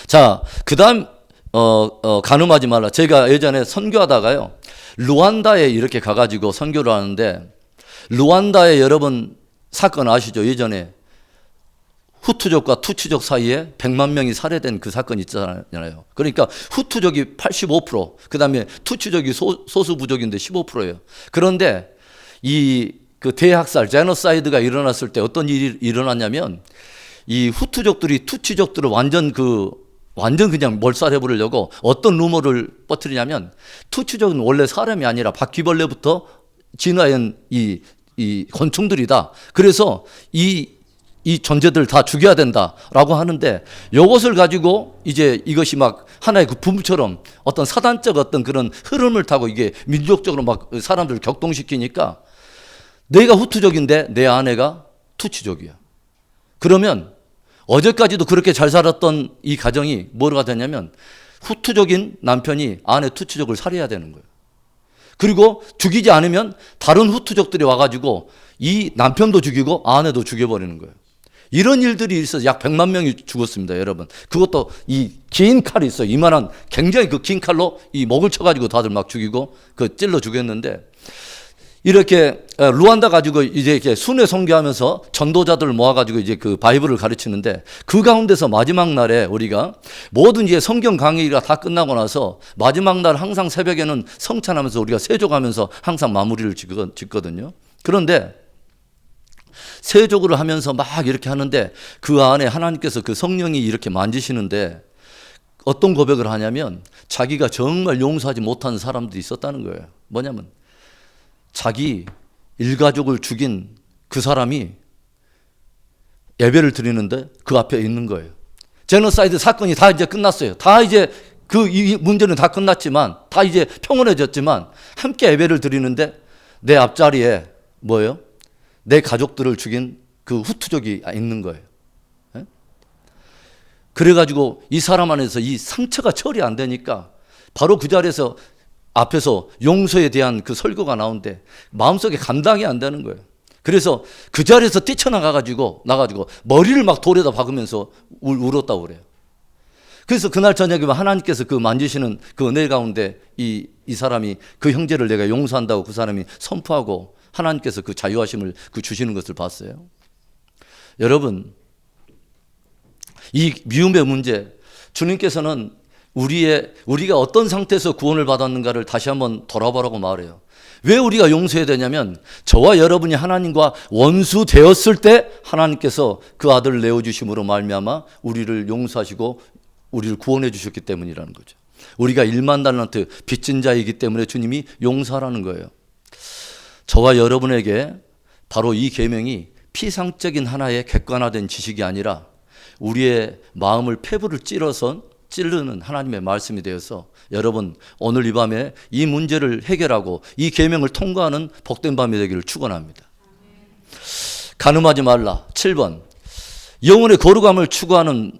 Speaker 1: 자, 그 다음 간음하지 말라. 제가 예전에 선교하다가요 루안다에 이렇게 가가지고 선교를 하는데 루안다에 여러분 사건 아시죠? 예전에 후투족과 투치족 사이에 100만 명이 살해된 그 사건이 있잖아요. 그러니까 후투족이 85%, 그 다음에 투치족이 소수 부족인데 15%예요. 그런데 이 그 대학살, 제노사이드가 일어났을 때 어떤 일이 일어났냐면 이 후투족들이 투치족들을 완전 그냥 몰살해 버리려고 어떤 루머를 퍼뜨리냐면 투치족은 원래 사람이 아니라 바퀴벌레부터 진화한 이 곤충들이다. 그래서 이 이 존재들 다 죽여야 된다라고 하는데, 이것을 가지고 이제 이것이 막 하나의 그 붐처럼 어떤 사단적 어떤 그런 흐름을 타고 이게 민족적으로 막 사람들을 격동시키니까, 내가 후투족인데 내 아내가 투치족이야. 그러면 어제까지도 그렇게 잘 살았던 이 가정이 뭐가 되냐면, 후투족인 남편이 아내 투치족을 살해해야 되는 거예요. 그리고 죽이지 않으면 다른 후투족들이 와가지고 이 남편도 죽이고 아내도 죽여버리는 거예요. 이런 일들이 있어서 약 100만 명이 죽었습니다, 여러분. 그것도 이 긴 칼이 있어요. 이만한 굉장히 그 긴 칼로 이 목을 쳐가지고 다들 막 죽이고 그 찔러 죽였는데, 이렇게 루안다 가지고 이제 이렇게 순회 선교하면서 전도자들을 모아가지고 이제 그 바이블을 가르치는데, 그 가운데서 마지막 날에 우리가 모든 이제 성경 강의가 다 끝나고 나서 마지막 날 항상 새벽에는 성찬하면서 우리가 세족하면서 항상 마무리를 짓거든요. 그런데 세족을 하면서 막 이렇게 하는데, 그 안에 하나님께서 그 성령이 이렇게 만지시는데 어떤 고백을 하냐면, 자기가 정말 용서하지 못한 사람들이 있었다는 거예요. 뭐냐면, 자기 일가족을 죽인 그 사람이 예배를 드리는데 그 앞에 있는 거예요. 제노사이드 사건이 다 이제 끝났어요. 다 이제 이 문제는 다 끝났지만, 다 이제 평온해졌지만, 함께 예배를 드리는데 내 앞자리에 뭐예요? 내 가족들을 죽인 그 후투족이 있는 거예요. 예? 그래가지고 이 사람 안에서 이 상처가 처리 안 되니까 바로 그 자리에서 앞에서 용서에 대한 그 설교가 나오는데 마음속에 감당이 안 되는 거예요. 그래서 그 자리에서 뛰쳐나가가지고 머리를 막 돌에다 박으면서 울었다고 그래요. 그래서 그날 저녁에 하나님께서 그 만지시는 그 은혜 가운데 이 사람이 그 형제를 내가 용서한다고 그 사람이 선포하고, 하나님께서 그 자유하심을 그 주시는 것을 봤어요. 여러분, 이 미움의 문제, 주님께서는 우리가 어떤 상태에서 구원을 받았는가를 다시 한번 돌아보라고 말해요. 왜 우리가 용서해야 되냐면, 저와 여러분이 하나님과 원수 되었을 때 하나님께서 그 아들을 내어주심으로 말미암아 우리를 용서하시고 우리를 구원해 주셨기 때문이라는 거죠. 우리가 1만 달란트 빚진 자이기 때문에 주님이 용서하라는 거예요. 저와 여러분에게 바로 이 계명이 피상적인 하나의 객관화된 지식이 아니라 우리의 마음을 폐부를 찌르는 하나님의 말씀이 되어서, 여러분 오늘 이 밤에 이 문제를 해결하고 이 계명을 통과하는 복된 밤이 되기를 축원합니다. 간음하지 말라. 7번, 영혼의 거룩함을 추구하는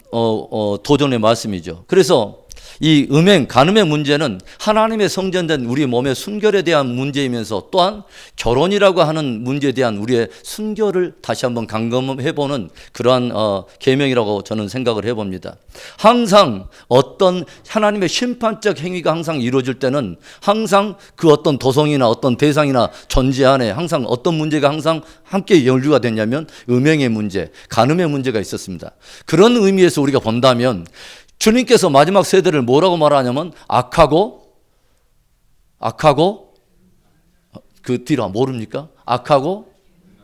Speaker 1: 도전의 말씀이죠. 그래서 이 간음의 문제는 하나님의 성전된 우리 몸의 순결에 대한 문제이면서, 또한 결혼이라고 하는 문제에 대한 우리의 순결을 다시 한번 감금해보는 그러한 계명이라고 저는 생각을 해봅니다. 항상 어떤 하나님의 심판적 행위가 항상 이루어질 때는 항상 그 어떤 도성이나 어떤 대상이나 존재 안에 항상 어떤 문제가 항상 함께 연루가 됐냐면 음행의 문제, 간음의 문제가 있었습니다. 그런 의미에서 우리가 본다면, 주님께서 마지막 세대를 뭐라고 말하냐면 악하고 그 뒤로 모릅니까? 악하고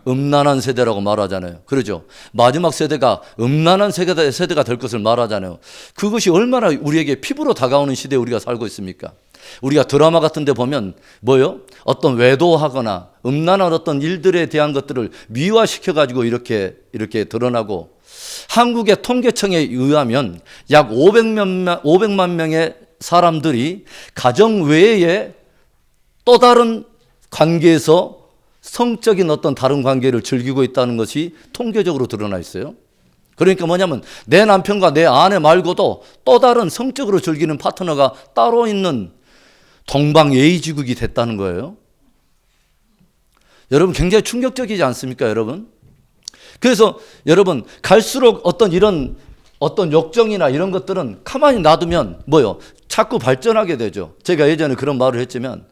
Speaker 1: 음란한 세대라고 말하잖아요. 그러죠? 마지막 세대가 음란한 세대가 될 것을 말하잖아요. 그것이 얼마나 우리에게 피부로 다가오는 시대에 우리가 살고 있습니까? 우리가 드라마 같은 데 보면 뭐예요? 어떤 외도하거나 음란한 어떤 일들에 대한 것들을 미화시켜가지고 이렇게 드러나고, 한국의 통계청에 의하면 약 500만 명의 사람들이 가정 외에 또 다른 관계에서 성적인 어떤 다른 관계를 즐기고 있다는 것이 통계적으로 드러나 있어요. 그러니까 뭐냐면 내 남편과 내 아내 말고도 또 다른 성적으로 즐기는 파트너가 따로 있는 동방예의지국이 됐다는 거예요. 여러분 굉장히 충격적이지 않습니까, 여러분? 그래서 여러분 갈수록 이런 욕정이나 이런 것들은 가만히 놔두면 자꾸 발전하게 되죠. 제가 예전에 그런 말을 했지만,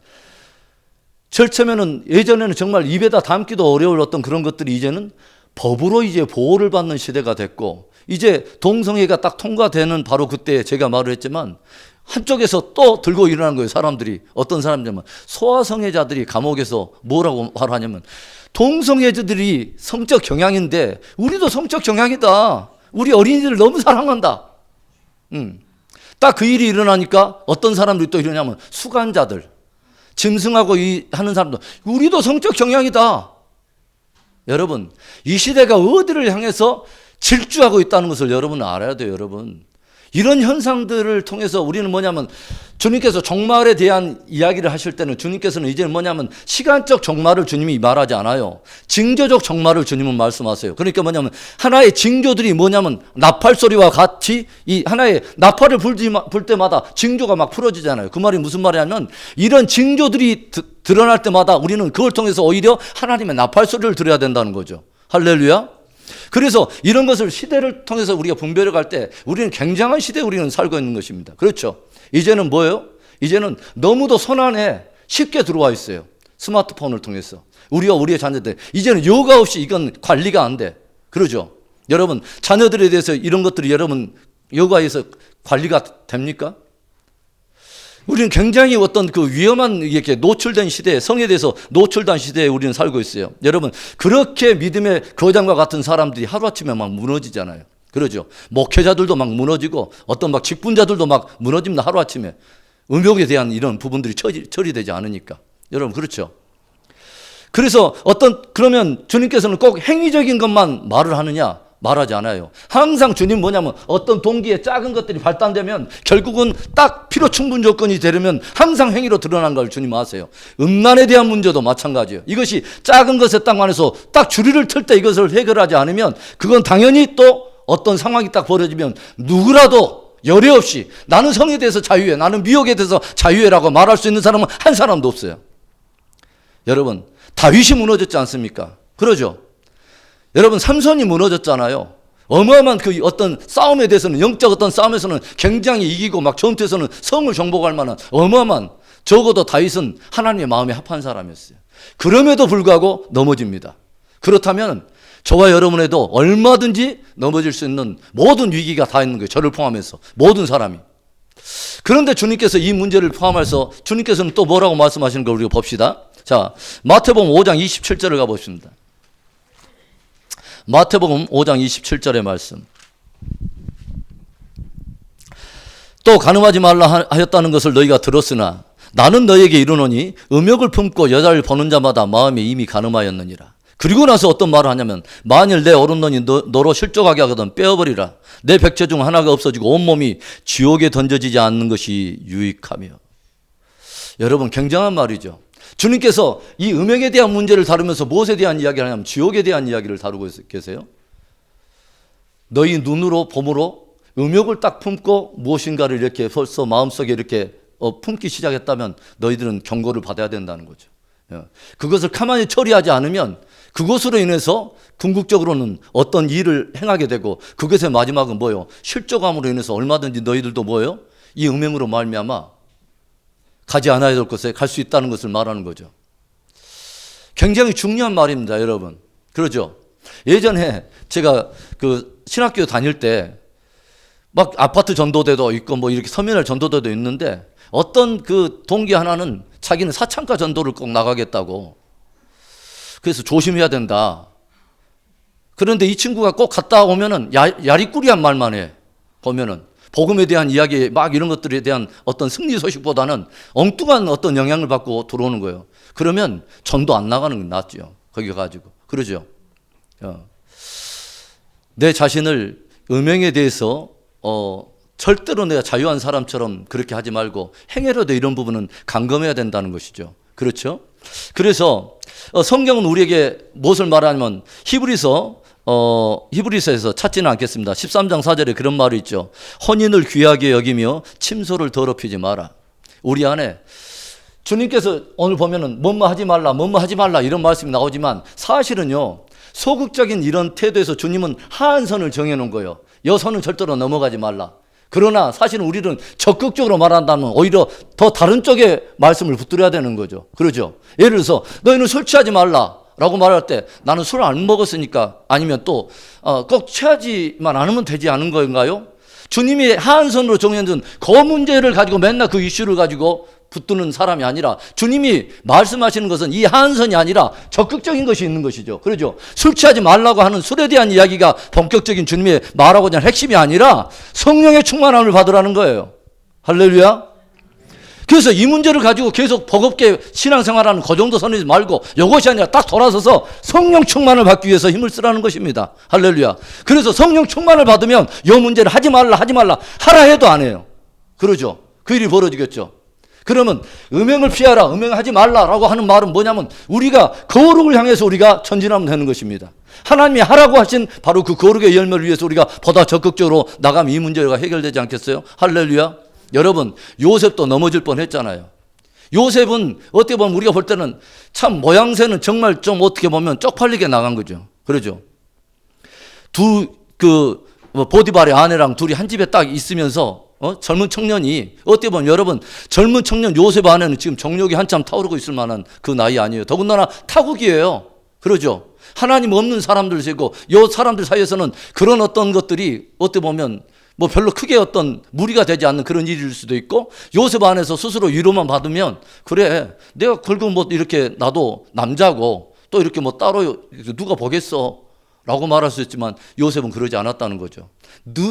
Speaker 1: 절체면은 예전에는 정말 입에다 담기도 어려울 어떤 그런 것들이 이제는 법으로 이제 보호를 받는 시대가 됐고, 이제 동성애가 딱 통과되는 바로 그때 제가 말을 했지만, 한쪽에서 또 들고 일어나는 거예요. 사람들이. 어떤 사람들은 소아성애자들이 감옥에서 뭐라고 말하냐면, 동성애자들이 성적 경향인데 우리도 성적 경향이다. 우리 어린이들 너무 사랑한다. 딱 그 일이 일어나니까 어떤 사람들이 또 이러냐면, 수간자들, 짐승하고 하는 사람도 우리도 성적 경향이다. 여러분, 이 시대가 어디를 향해서 질주하고 있다는 것을 여러분은 알아야 돼요, 여러분. 이런 현상들을 통해서 우리는 뭐냐면 주님께서 종말에 대한 이야기를 하실 때는 주님께서는 이제는 뭐냐면 시간적 종말을 주님이 말하지 않아요. 징조적 종말을 주님은 말씀하세요. 그러니까 뭐냐면 하나의 징조들이 뭐냐면 나팔 소리와 같이 이 하나의 나팔을 불 때마다 징조가 막 풀어지잖아요. 그 말이 무슨 말이냐면 이런 징조들이 드러날 때마다 우리는 그걸 통해서 오히려 하나님의 나팔 소리를 들어야 된다는 거죠. 할렐루야. 그래서 이런 것을 시대를 통해서 우리가 분별해 갈 때 우리는 굉장한 시대에 우리는 살고 있는 것입니다. 그렇죠? 이제는 뭐예요? 이제는 너무도 손안에 쉽게 들어와 있어요. 스마트폰을 통해서. 우리와 우리의 자녀들. 이제는 요가 없이 이건 관리가 안 돼. 그러죠? 여러분, 자녀들에 대해서 이런 것들이 여러분 요가에서 관리가 됩니까? 우리는 굉장히 어떤 그 위험한 이렇게 노출된 시대에, 성에 대해서 노출된 시대에 우리는 살고 있어요. 여러분, 그렇게 믿음의 거장과 같은 사람들이 하루아침에 막 무너지잖아요. 그러죠? 목회자들도 막 무너지고 어떤 막 직분자들도 막 무너집니다. 하루아침에. 음욕에 대한 이런 부분들이 처리되지 않으니까. 여러분, 그렇죠? 그래서 그러면 주님께서는 꼭 행위적인 것만 말을 하느냐? 말하지 않아요. 항상 주님 뭐냐면 어떤 동기에 작은 것들이 발단되면 결국은 딱 필요 충분 조건이 되려면 항상 행위로 드러난 걸 주님 아세요. 음란에 대한 문제도 마찬가지예요. 이것이 작은 것에 딱 안에서 딱 줄이를 틀 때 이것을 해결하지 않으면 그건 당연히 또 어떤 상황이 딱 벌어지면 누구라도 열애 없이 나는 성에 대해서 자유해, 나는 미혹에 대해서 자유해라고 말할 수 있는 사람은 한 사람도 없어요. 여러분, 다윗이 무너졌지 않습니까? 그러죠? 여러분, 삼손이 무너졌잖아요. 어마어마한 그 어떤 싸움에 대해서는, 영적 어떤 싸움에서는 굉장히 이기고 막 전투에서는 성을 정복할 만한 어마어마한, 적어도 다윗은 하나님의 마음에 합한 사람이었어요. 그럼에도 불구하고 넘어집니다. 그렇다면 저와 여러분에도 얼마든지 넘어질 수 있는 모든 위기가 다 있는 거예요. 저를 포함해서 모든 사람이. 그런데 주님께서 이 문제를 포함해서 주님께서는 또 뭐라고 말씀하시는 걸 우리가 봅시다. 자, 마태복음 5장 27절을 가보십니다. 마태복음 5장 27절의 말씀. 또 간음하지 말라 하였다는 것을 너희가 들었으나 나는 너희에게 이르노니 음욕을 품고 여자를 보는 자마다 마음에 이미 간음하였느니라. 그리고 나서 어떤 말을 하냐면 만일 내 어른놈이 너로 실족하게 하거든 빼어버리라. 내 백체 중 하나가 없어지고 온몸이 지옥에 던져지지 않는 것이 유익하며. 여러분, 굉장한 말이죠. 주님께서 이 음욕에 대한 문제를 다루면서 무엇에 대한 이야기를 하냐면 지옥에 대한 이야기를 다루고 계세요. 너희 눈으로 봄으로 음욕을 딱 품고 무엇인가를 이렇게 벌써 마음속에 이렇게 품기 시작했다면 너희들은 경고를 받아야 된다는 거죠. 그것을 가만히 처리하지 않으면 그것으로 인해서 궁극적으로는 어떤 일을 행하게 되고 그것의 마지막은 뭐예요? 실족함으로 인해서 얼마든지 너희들도 뭐예요? 이 음행으로 말미암아 가지 않아야 될 곳에 갈 수 있다는 것을 말하는 거죠. 굉장히 중요한 말입니다, 여러분. 그러죠? 예전에 제가 그 신학교 다닐 때 막 아파트 전도대도 있고 뭐 이렇게 서민을 전도대도 있는데 어떤 그 동기 하나는 자기는 사창가 전도를 꼭 나가겠다고. 그래서 조심해야 된다. 그런데 이 친구가 꼭 갔다 오면은 야리꾸리한 말만 해. 보면은. 복음에 대한 이야기 막 이런 것들에 대한 어떤 승리 소식보다는 엉뚱한 어떤 영향을 받고 들어오는 거예요. 그러면 전도 안 나가는 게 낫죠. 거기 가지고. 그러죠. 내 자신을 음행에 대해서 절대로 내가 자유한 사람처럼 그렇게 하지 말고 행해라도 이런 부분은 감금해야 된다는 것이죠. 그렇죠? 그래서 성경은 우리에게 무엇을 말하냐면 히브리서에서 찾지는 않겠습니다. 13장 4절에 그런 말이 있죠. 혼인을 귀하게 여기며 침소를 더럽히지 마라. 우리 안에 주님께서 오늘 보면은 뭐뭐 하지 말라 이런 말씀이 나오지만 사실은요, 소극적인 이런 태도에서 주님은 하한 선을 정해놓은 거예요. 이 선은 절대로 넘어가지 말라. 그러나 사실은 우리는 적극적으로 말한다면 오히려 더 다른 쪽에 말씀을 붙들어야 되는 거죠. 그러죠? 예를 들어서 너희는 술 취하지 말라 라고 말할 때 나는 술 안 먹었으니까 아니면 또 꼭 취하지만 않으면 되지 않은 건가요? 주님이 하한 선으로 정해준 그 문제를 가지고 맨날 그 이슈를 가지고 붙드는 사람이 아니라 주님이 말씀하시는 것은 이 하한 선이 아니라 적극적인 것이 있는 것이죠. 그러죠? 술 취하지 말라고 하는 술에 대한 이야기가 본격적인 주님의 말하고자 하는 핵심이 아니라 성령의 충만함을 받으라는 거예요. 할렐루야. 그래서 이 문제를 가지고 계속 버겁게 신앙생활하는 그 정도 선이지 말고 이것이 아니라 딱 돌아서서 성령 충만을 받기 위해서 힘을 쓰라는 것입니다. 할렐루야. 그래서 성령 충만을 받으면 이 문제를 하지 말라 하라 해도 안 해요. 그러죠. 그 일이 벌어지겠죠. 그러면 음행을 피하라, 음행하지 말라라고 하는 말은 뭐냐면 우리가 거룩을 향해서 우리가 전진하면 되는 것입니다. 하나님이 하라고 하신 바로 그 거룩의 열매를 위해서 우리가 보다 적극적으로 나가면 이 문제가 해결되지 않겠어요? 할렐루야. 여러분, 요셉도 넘어질 뻔했잖아요. 요셉은 어떻게 보면 우리가 볼 때는 참 모양새는 정말 좀 어떻게 보면 쪽팔리게 나간 거죠. 그러죠. 보디발의 아내랑 둘이 한 집에 딱 있으면서 젊은 청년이 어떻게 보면 여러분 젊은 청년 요셉 아내는 지금 정욕이 한참 타오르고 있을 만한 그 나이 아니에요. 더군다나 타국이에요. 그러죠. 하나님 없는 사람들이고 요 사람들 사이에서는 그런 어떤 것들이 어떻게 보면 뭐 별로 크게 어떤 무리가 되지 않는 그런 일일 수도 있고 요셉 안에서 스스로 위로만 받으면 그래 내가 결국 뭐 이렇게 나도 남자고 또 이렇게 뭐 따로 누가 보겠어 라고 말할 수 있지만 요셉은 그러지 않았다는 거죠.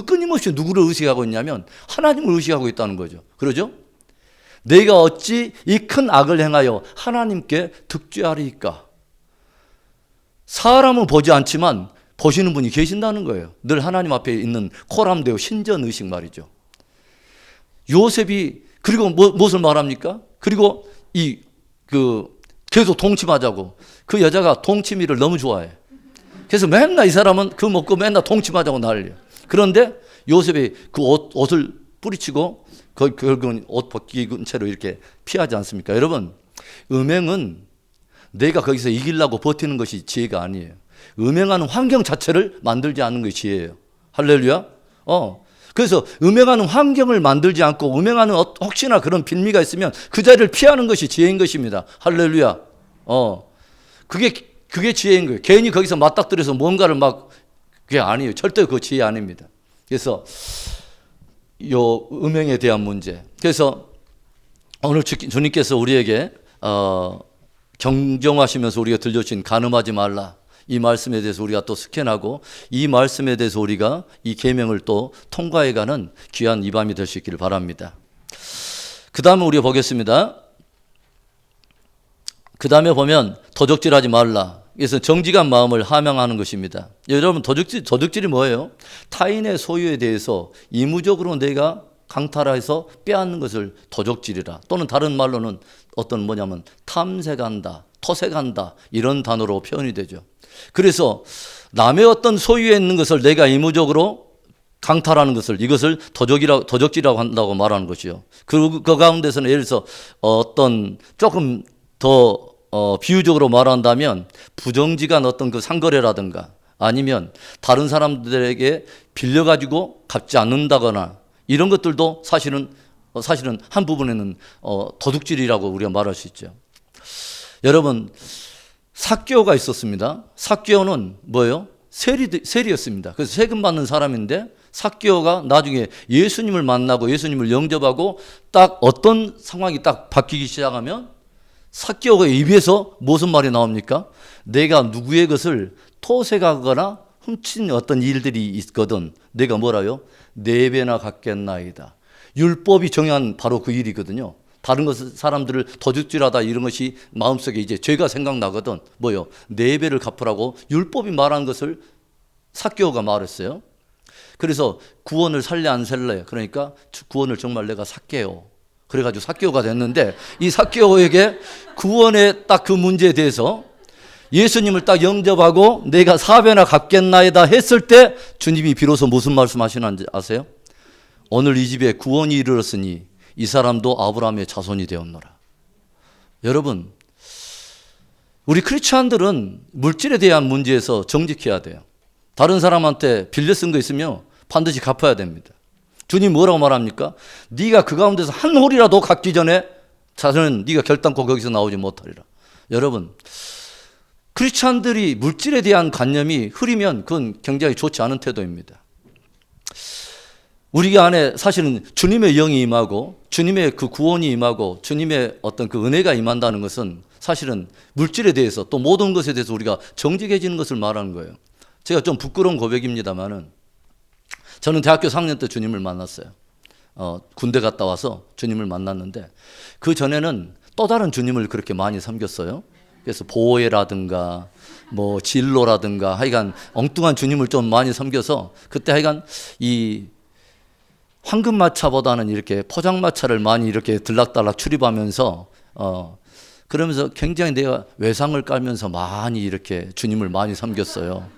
Speaker 1: 끊임없이 누구를 의식하고 있냐면 하나님을 의식하고 있다는 거죠. 그러죠? 내가 어찌 이 큰 악을 행하여 하나님께 득죄하리이까. 사람은 보지 않지만 보시는 분이 계신다는 거예요. 늘 하나님 앞에 있는 코람데오 신전의식 말이죠. 요셉이 그리고 무엇을 말합니까? 그리고 계속 동침하자고. 그 여자가 동치미를 너무 좋아해. 그래서 맨날 이 사람은 그거 먹고 맨날 동침하자고 난리야. 그런데 요셉이 그 옷을 뿌리치고 결국은 옷 벗긴 채로 이렇게 피하지 않습니까? 여러분, 음행은 내가 거기서 이기려고 버티는 것이 지혜가 아니에요. 음행하는 환경 자체를 만들지 않는 것이 지혜예요. 할렐루야. 그래서 음행하는 환경을 만들지 않고 음행하는 혹시나 그런 빌미가 있으면 그 자리를 피하는 것이 지혜인 것입니다. 할렐루야. 그게 지혜인 거예요. 괜히 거기서 맞닥뜨려서 뭔가를 그게 아니에요. 절대 그거 지혜 아닙니다. 그래서 요 음행에 대한 문제. 그래서 오늘 주님께서 우리에게 경정하시면서 우리가 들려주신 간음하지 말라. 이 말씀에 대해서 우리가 또 스캔하고 이 말씀에 대해서 우리가 이 계명을 또 통과해가는 귀한 이 밤이 될 수 있기를 바랍니다. 그 다음에 우리가 보겠습니다. 그 다음에 보면 도적질하지 말라. 그래서 정직한 마음을 함양하는 것입니다. 여러분 도적질이 뭐예요? 타인의 소유에 대해서 의무적으로 내가 강탈해서 빼앗는 것을 도적질이라, 또는 다른 말로는 뭐냐면 탐색한다, 토색한다 이런 단어로 표현이 되죠. 그래서 남의 어떤 소유에 있는 것을 내가 의무적으로 강탈하는 것을 이것을 도적질이라고 한다고 말하는 것이요. 그 가운데서는 예를 들어서 어떤 조금 더 비유적으로 말한다면 부정직한 어떤 그 상거래라든가 아니면 다른 사람들에게 빌려가지고 갚지 않는다거나 이런 것들도 사실은 한 부분에는 도둑질이라고 우리가 말할 수 있죠. 여러분, 삭개오가 있었습니다. 삭개오는 뭐예요? 세리였습니다. 그래서 세금 받는 사람인데 삭개오가 나중에 예수님을 만나고 예수님을 영접하고 딱 어떤 상황이 딱 바뀌기 시작하면 삭개오가 입에서 무슨 말이 나옵니까? 내가 누구의 것을 토색하거나 훔친 어떤 일들이 있거든 내가 뭐라요? 4배나 갚겠나이다. 율법이 정한 바로 그 일이거든요. 다른 것은 사람들을 도둑질하다 이런 것이 마음속에 이제 죄가 생각나거든. 뭐요? 4배를 갚으라고 율법이 말한 것을 삭개오가 말했어요. 그래서 구원을 살래 안 살래? 그러니까 구원을 정말 내가 살게요. 그래가지고 삭개오가 됐는데 이 삭개오에게 구원의 딱 그 문제에 대해서 예수님을 딱 영접하고 내가 4배나 갚겠나이다 했을 때 주님이 비로소 무슨 말씀하시는지 아세요? 오늘 이 집에 구원이 이르렀으니 이 사람도 아브라함의 자손이 되었노라. 여러분, 우리 크리스찬들은 물질에 대한 문제에서 정직해야 돼요. 다른 사람한테 빌려 쓴 거 있으면 반드시 갚아야 됩니다. 주님 뭐라고 말합니까? 네가 그 가운데서 한 홀이라도 갚기 전에 자손은 네가 결단코 거기서 나오지 못하리라. 여러분, 크리스찬들이 물질에 대한 관념이 흐리면 그건 굉장히 좋지 않은 태도입니다. 우리 안에 사실은 주님의 영이 임하고 주님의 그 구원이 임하고 주님의 어떤 그 은혜가 임한다는 것은 사실은 물질에 대해서 또 모든 것에 대해서 우리가 정직해지는 것을 말하는 거예요. 제가 좀 부끄러운 고백입니다만은 저는 대학교 4학년 때 주님을 만났어요. 군대 갔다 와서 주님을 만났는데 그 전에는 또 다른 주님을 그렇게 많이 섬겼어요. 그래서 보혜라든가 뭐 진로라든가 하여간 엉뚱한 주님을 좀 많이 섬겨서 그때 하여간 이 황금마차보다는 이렇게 포장마차를 많이 이렇게 들락달락 출입하면서 그러면서 굉장히 내가 외상을 깔면서 많이 이렇게 주님을 많이 섬겼어요.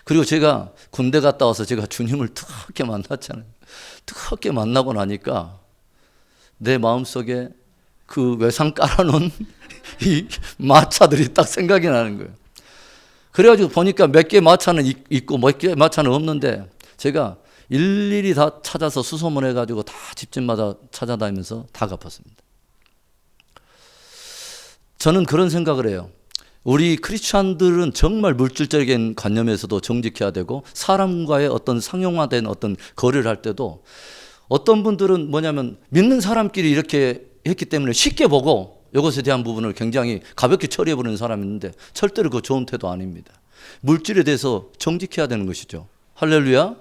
Speaker 1: 그리고 제가 군대 갔다 와서 제가 주님을 뜨겁게 만났잖아요. 뜨겁게 만나고 나니까 내 마음속에 그 외상 깔아놓은 이 마차들이 딱 생각이 나는 거예요. 그래가지고 보니까 몇 개 마차는 있고 몇 개 마차는 없는데 제가 일일이 다 찾아서 수소문해가지고 다 집집마다 찾아다니면서 다 갚았습니다. 저는 그런 생각을 해요. 우리 크리스찬들은 정말 물질적인 관념에서도 정직해야 되고 사람과의 어떤 상용화된 어떤 거래를 할 때도 어떤 분들은 뭐냐면 믿는 사람끼리 이렇게 했기 때문에 쉽게 보고 이것에 대한 부분을 굉장히 가볍게 처리해버리는 사람이 있는데 절대로 그거 좋은 태도 아닙니다. 물질에 대해서 정직해야 되는 것이죠. 할렐루야.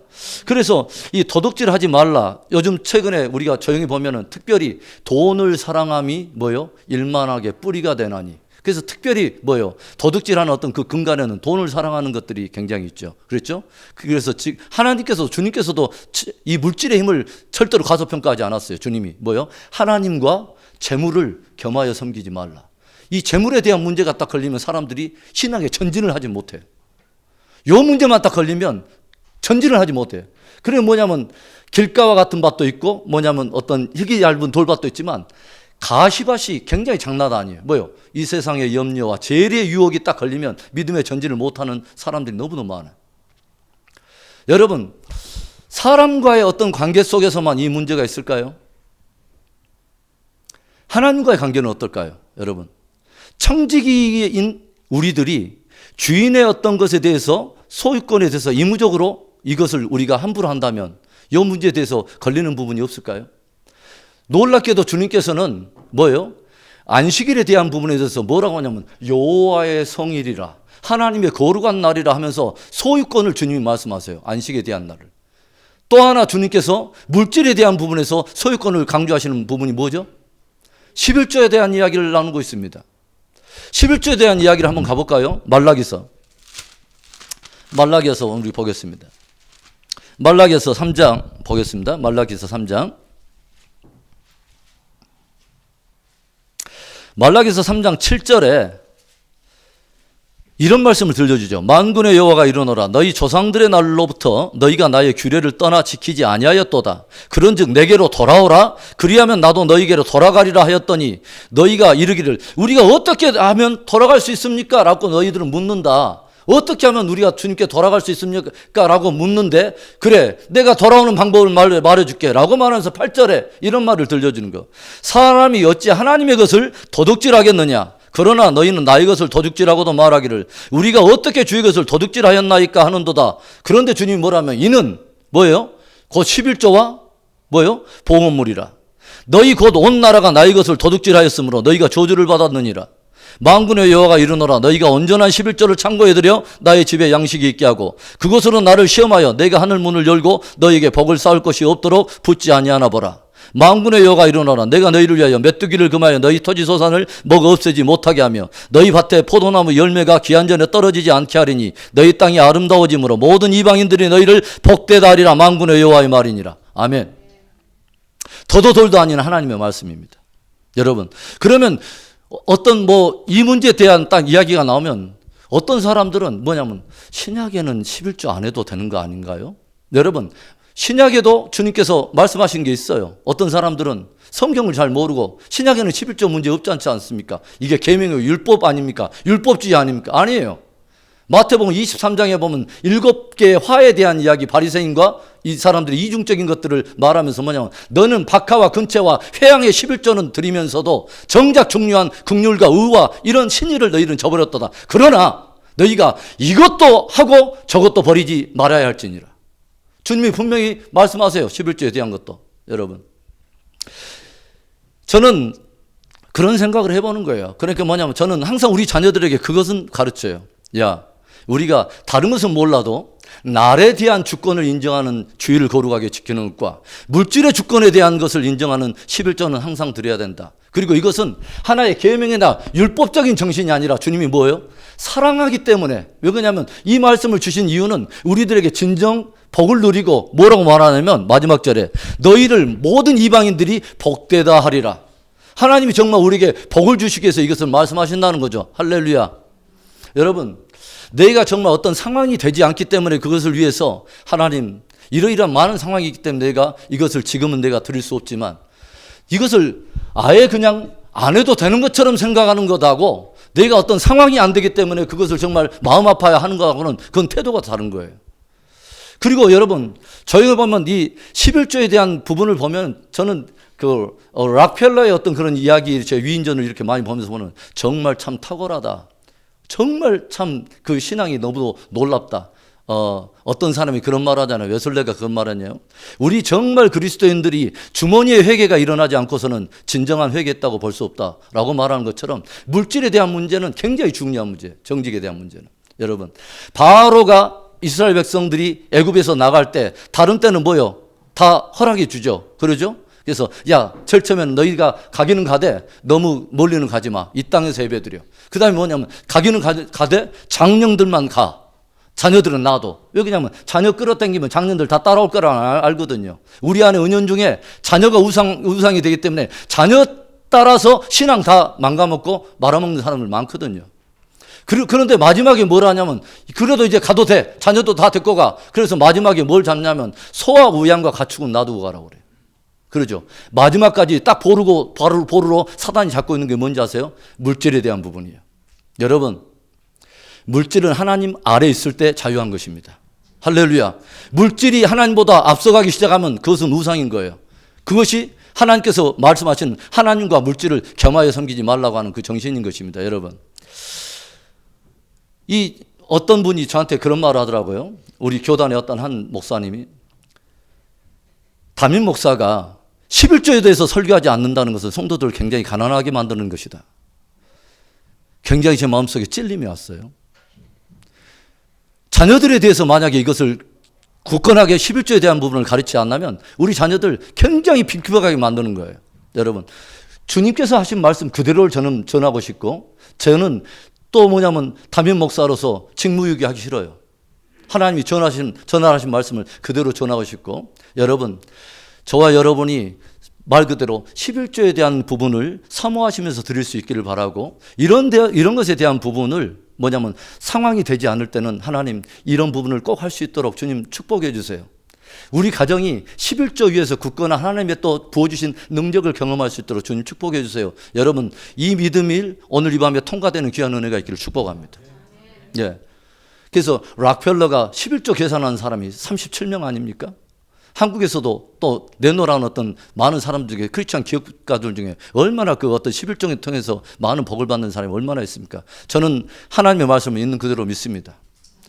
Speaker 1: 그래서 이 도둑질 하지 말라. 요즘 최근에 우리가 조용히 보면은 특별히 돈을 사랑함이 뭐요? 일만하게 뿌리가 되나니. 그래서 특별히 뭐요? 도둑질하는 어떤 그 근간에는 돈을 사랑하는 것들이 굉장히 있죠. 그렇죠? 그래서 하나님께서 주님께서도 이 물질의 힘을 절대로 과소평가하지 않았어요. 주님이 뭐요? 하나님과 재물을 겸하여 섬기지 말라. 이 재물에 대한 문제가 딱 걸리면 사람들이 신앙에 전진을 하지 못해요. 요 문제만 딱 걸리면 전진을 하지 못해요. 그게 뭐냐면 길가와 같은 밭도 있고 뭐냐면 어떤 흙이 얇은 돌밭도 있지만 가시밭이 굉장히 장난 아니에요. 뭐요? 이 세상의 염려와 재리의 유혹이 딱 걸리면 믿음의 전진을 못하는 사람들이 너무너무 많아요. 여러분, 사람과의 어떤 관계 속에서만 이 문제가 있을까요? 하나님과의 관계는 어떨까요? 여러분, 청지기인 우리들이 주인의 어떤 것에 대해서 소유권에 대해서 의무적으로 이것을 우리가 함부로 한다면 이 문제에 대해서 걸리는 부분이 없을까요? 놀랍게도 주님께서는 뭐예요? 안식일에 대한 부분에 대해서 뭐라고 하냐면 여호와의 성일이라 하나님의 거룩한 날이라 하면서 소유권을 주님이 말씀하세요. 안식에 대한 날을. 또 하나 주님께서 물질에 대한 부분에서 소유권을 강조하시는 부분이 뭐죠? 11조에 대한 이야기를 나누고 있습니다. 11조에 대한 이야기를 한번 가볼까요? 말라기서 우리 보겠습니다. 말라기서 3장 보겠습니다. 말라기서 3장. 말라기서 3장 7절에 이런 말씀을 들려주죠. 만군의 여호와가 이르노라 너희 조상들의 날로부터 너희가 나의 규례를 떠나 지키지 아니하였도다. 그런즉 내게로 돌아오라. 그리하면 나도 너희에게로 돌아가리라 하였더니 너희가 이르기를 우리가 어떻게 하면 돌아갈 수 있습니까? 라고 너희들은 묻는다. 어떻게 하면 우리가 주님께 돌아갈 수 있습니까? 라고 묻는데 그래 내가 돌아오는 방법을 말해줄게 라고 말하면서 8절에 이런 말을 들려주는 거. 사람이 어찌 하나님의 것을 도둑질하겠느냐. 그러나 너희는 나의 것을 도둑질하고도 말하기를 우리가 어떻게 주의 것을 도둑질하였나이까 하는도다. 그런데 주님이 뭐라면 이는 뭐예요? 곧 11조와 뭐예요? 봉헌물이라. 너희 곧 온 나라가 나의 것을 도둑질하였으므로 너희가 저주를 받았느니라. 만군의 여호와가 이르노라 너희가 온전한 11조를 창고에 들여 나의 집에 양식이 있게 하고 그것으로 나를 시험하여 내가 하늘 문을 열고 너희에게 복을 쌓을 것이 없도록 붙지 아니하나 보라. 만군의 여호와가 이르노라 내가 너희를 위하여 메뚜기를 금하여 너희 토지 소산을 먹어 없애지 못하게 하며 너희 밭에 포도나무 열매가 기한 전에 떨어지지 않게 하리니 너희 땅이 아름다워짐으로 모든 이방인들이 너희를 복되다 하리라. 만군의 여호와의 말이니라. 아멘. 더도 덜도 아닌 하나님의 말씀입니다. 여러분, 그러면 어떤 이 문제에 대한 딱 이야기가 나오면 어떤 사람들은 뭐냐면 신약에는 11조 안 해도 되는 거 아닌가요? 여러분, 신약에도 주님께서 말씀하신 게 있어요. 어떤 사람들은 성경을 잘 모르고 신약에는 11조 문제 없지 않습니까? 이게 계명의 율법 아닙니까? 율법주의 아닙니까? 아니에요. 마태복음 23장에 보면 7개의 화에 대한 이야기, 바리새인과 이 사람들이 이중적인 것들을 말하면서 뭐냐면 너는 박하와 금채와 회양의 11조는 드리면서도 정작 중요한 긍휼과 의와 이런 신의를 너희는 저버렸도다. 그러나 너희가 이것도 하고 저것도 버리지 말아야 할지니라. 주님이 분명히 말씀하세요. 11조에 대한 것도. 여러분, 저는 그런 생각을 해보는 거예요. 그러니까 뭐냐면 저는 항상 우리 자녀들에게 그것은 가르쳐요. 야, 우리가 다른 것은 몰라도 날에 대한 주권을 인정하는 주의를 거룩하게 지키는 것과 물질의 주권에 대한 것을 인정하는 11조는 항상 드려야 된다. 그리고 이것은 하나의 계명이나 율법적인 정신이 아니라 주님이 뭐예요? 사랑하기 때문에. 왜 그러냐면 이 말씀을 주신 이유는 우리들에게 진정 복을 누리고 뭐라고 말하냐면 마지막 절에 너희를 모든 이방인들이 복되다 하리라. 하나님이 정말 우리에게 복을 주시기 위해서 이것을 말씀하신다는 거죠. 할렐루야. 여러분, 내가 정말 어떤 상황이 되지 않기 때문에 그것을 위해서 하나님 이러이러한 많은 상황이 있기 때문에 내가 이것을 지금은 내가 드릴 수 없지만 이것을 아예 그냥 안 해도 되는 것처럼 생각하는 것하고 내가 어떤 상황이 안 되기 때문에 그것을 정말 마음 아파야 하는 것하고는 그건 태도가 다른 거예요. 그리고 여러분, 저희가 보면 이 11조에 대한 부분을 보면 저는 그 락펠러의 어떤 그런 이야기, 제 위인전을 이렇게 많이 보면서 보면 정말 참 탁월하다. 정말 참 그 신앙이 너무 놀랍다. 어떤 사람이 그런 말 하잖아요. 웨슬레가 그런 말 하냐요. 우리 정말 그리스도인들이 주머니에 회개가 일어나지 않고서는 진정한 회개했다고 볼 수 없다라고 말하는 것처럼 물질에 대한 문제는 굉장히 중요한 문제, 정직에 대한 문제는. 여러분, 바로가 이스라엘 백성들이 애굽에서 나갈 때 다른 때는 뭐요? 다 허락해 주죠. 그러죠? 그래서 야, 절처면 너희가 가기는 가되 너무 멀리는 가지 마. 이 땅에서 예배드려. 그 다음에 뭐냐면 가기는 가되 장령들만 가. 자녀들은 놔둬. 왜 그러냐면 자녀 끌어당기면 장년들 다 따라올 거라 알거든요. 우리 안에 은연 중에 자녀가 우상이 되기 때문에 자녀 따라서 신앙 다 망가먹고 말아먹는 사람들 많거든요. 그런데 마지막에 뭘 하냐면 그래도 이제 가도 돼. 자녀도 다 데리고 가. 그래서 마지막에 뭘 잡냐면 소와 우양과 가축은 놔두고 가라고 그래요. 그러죠. 마지막까지 딱 보루로 사단이 잡고 있는 게 뭔지 아세요? 물질에 대한 부분이에요. 여러분, 물질은 하나님 아래 있을 때 자유한 것입니다. 할렐루야. 물질이 하나님보다 앞서가기 시작하면 그것은 우상인 거예요. 그것이 하나님께서 말씀하신 하나님과 물질을 겸하여 섬기지 말라고 하는 그 정신인 것입니다. 여러분, 이 어떤 분이 저한테 그런 말을 하더라고요. 우리 교단의 어떤 한 목사님이 담임 목사가 11조에 대해서 설교하지 않는다는 것은 성도들을 굉장히 가난하게 만드는 것이다. 굉장히 제 마음속에 찔림이 왔어요. 자녀들에 대해서 만약에 이것을 굳건하게 11조에 대한 부분을 가르치지 않으면 우리 자녀들 굉장히 빈급하게 만드는 거예요. 여러분, 주님께서 하신 말씀 그대로를 저는 전하고 싶고, 저는 또 뭐냐면 담임 목사로서 직무유기하기 싫어요. 하나님이 전하신 말씀을 그대로 전하고 싶고, 여러분, 저와 여러분이 말 그대로 11조에 대한 부분을 사모하시면서 드릴 수 있기를 바라고, 이런 것에 대한 부분을 뭐냐면 상황이 되지 않을 때는 하나님 이런 부분을 꼭 할 수 있도록 주님 축복해 주세요. 우리 가정이 11조 위에서 굳건한 하나님의 또 부어주신 능력을 경험할 수 있도록 주님 축복해 주세요. 여러분, 이 믿음이 오늘 이 밤에 통과되는 귀한 은혜가 있기를 축복합니다. 예. 그래서 락펠러가 11조 계산하는 사람이 37명 아닙니까? 한국에서도 또 내노라는 어떤 많은 사람들 중에 크리스찬 기업가들 중에 얼마나 그 어떤 11조를 통해서 많은 복을 받는 사람이 얼마나 있습니까? 저는 하나님의 말씀을 있는 그대로 믿습니다.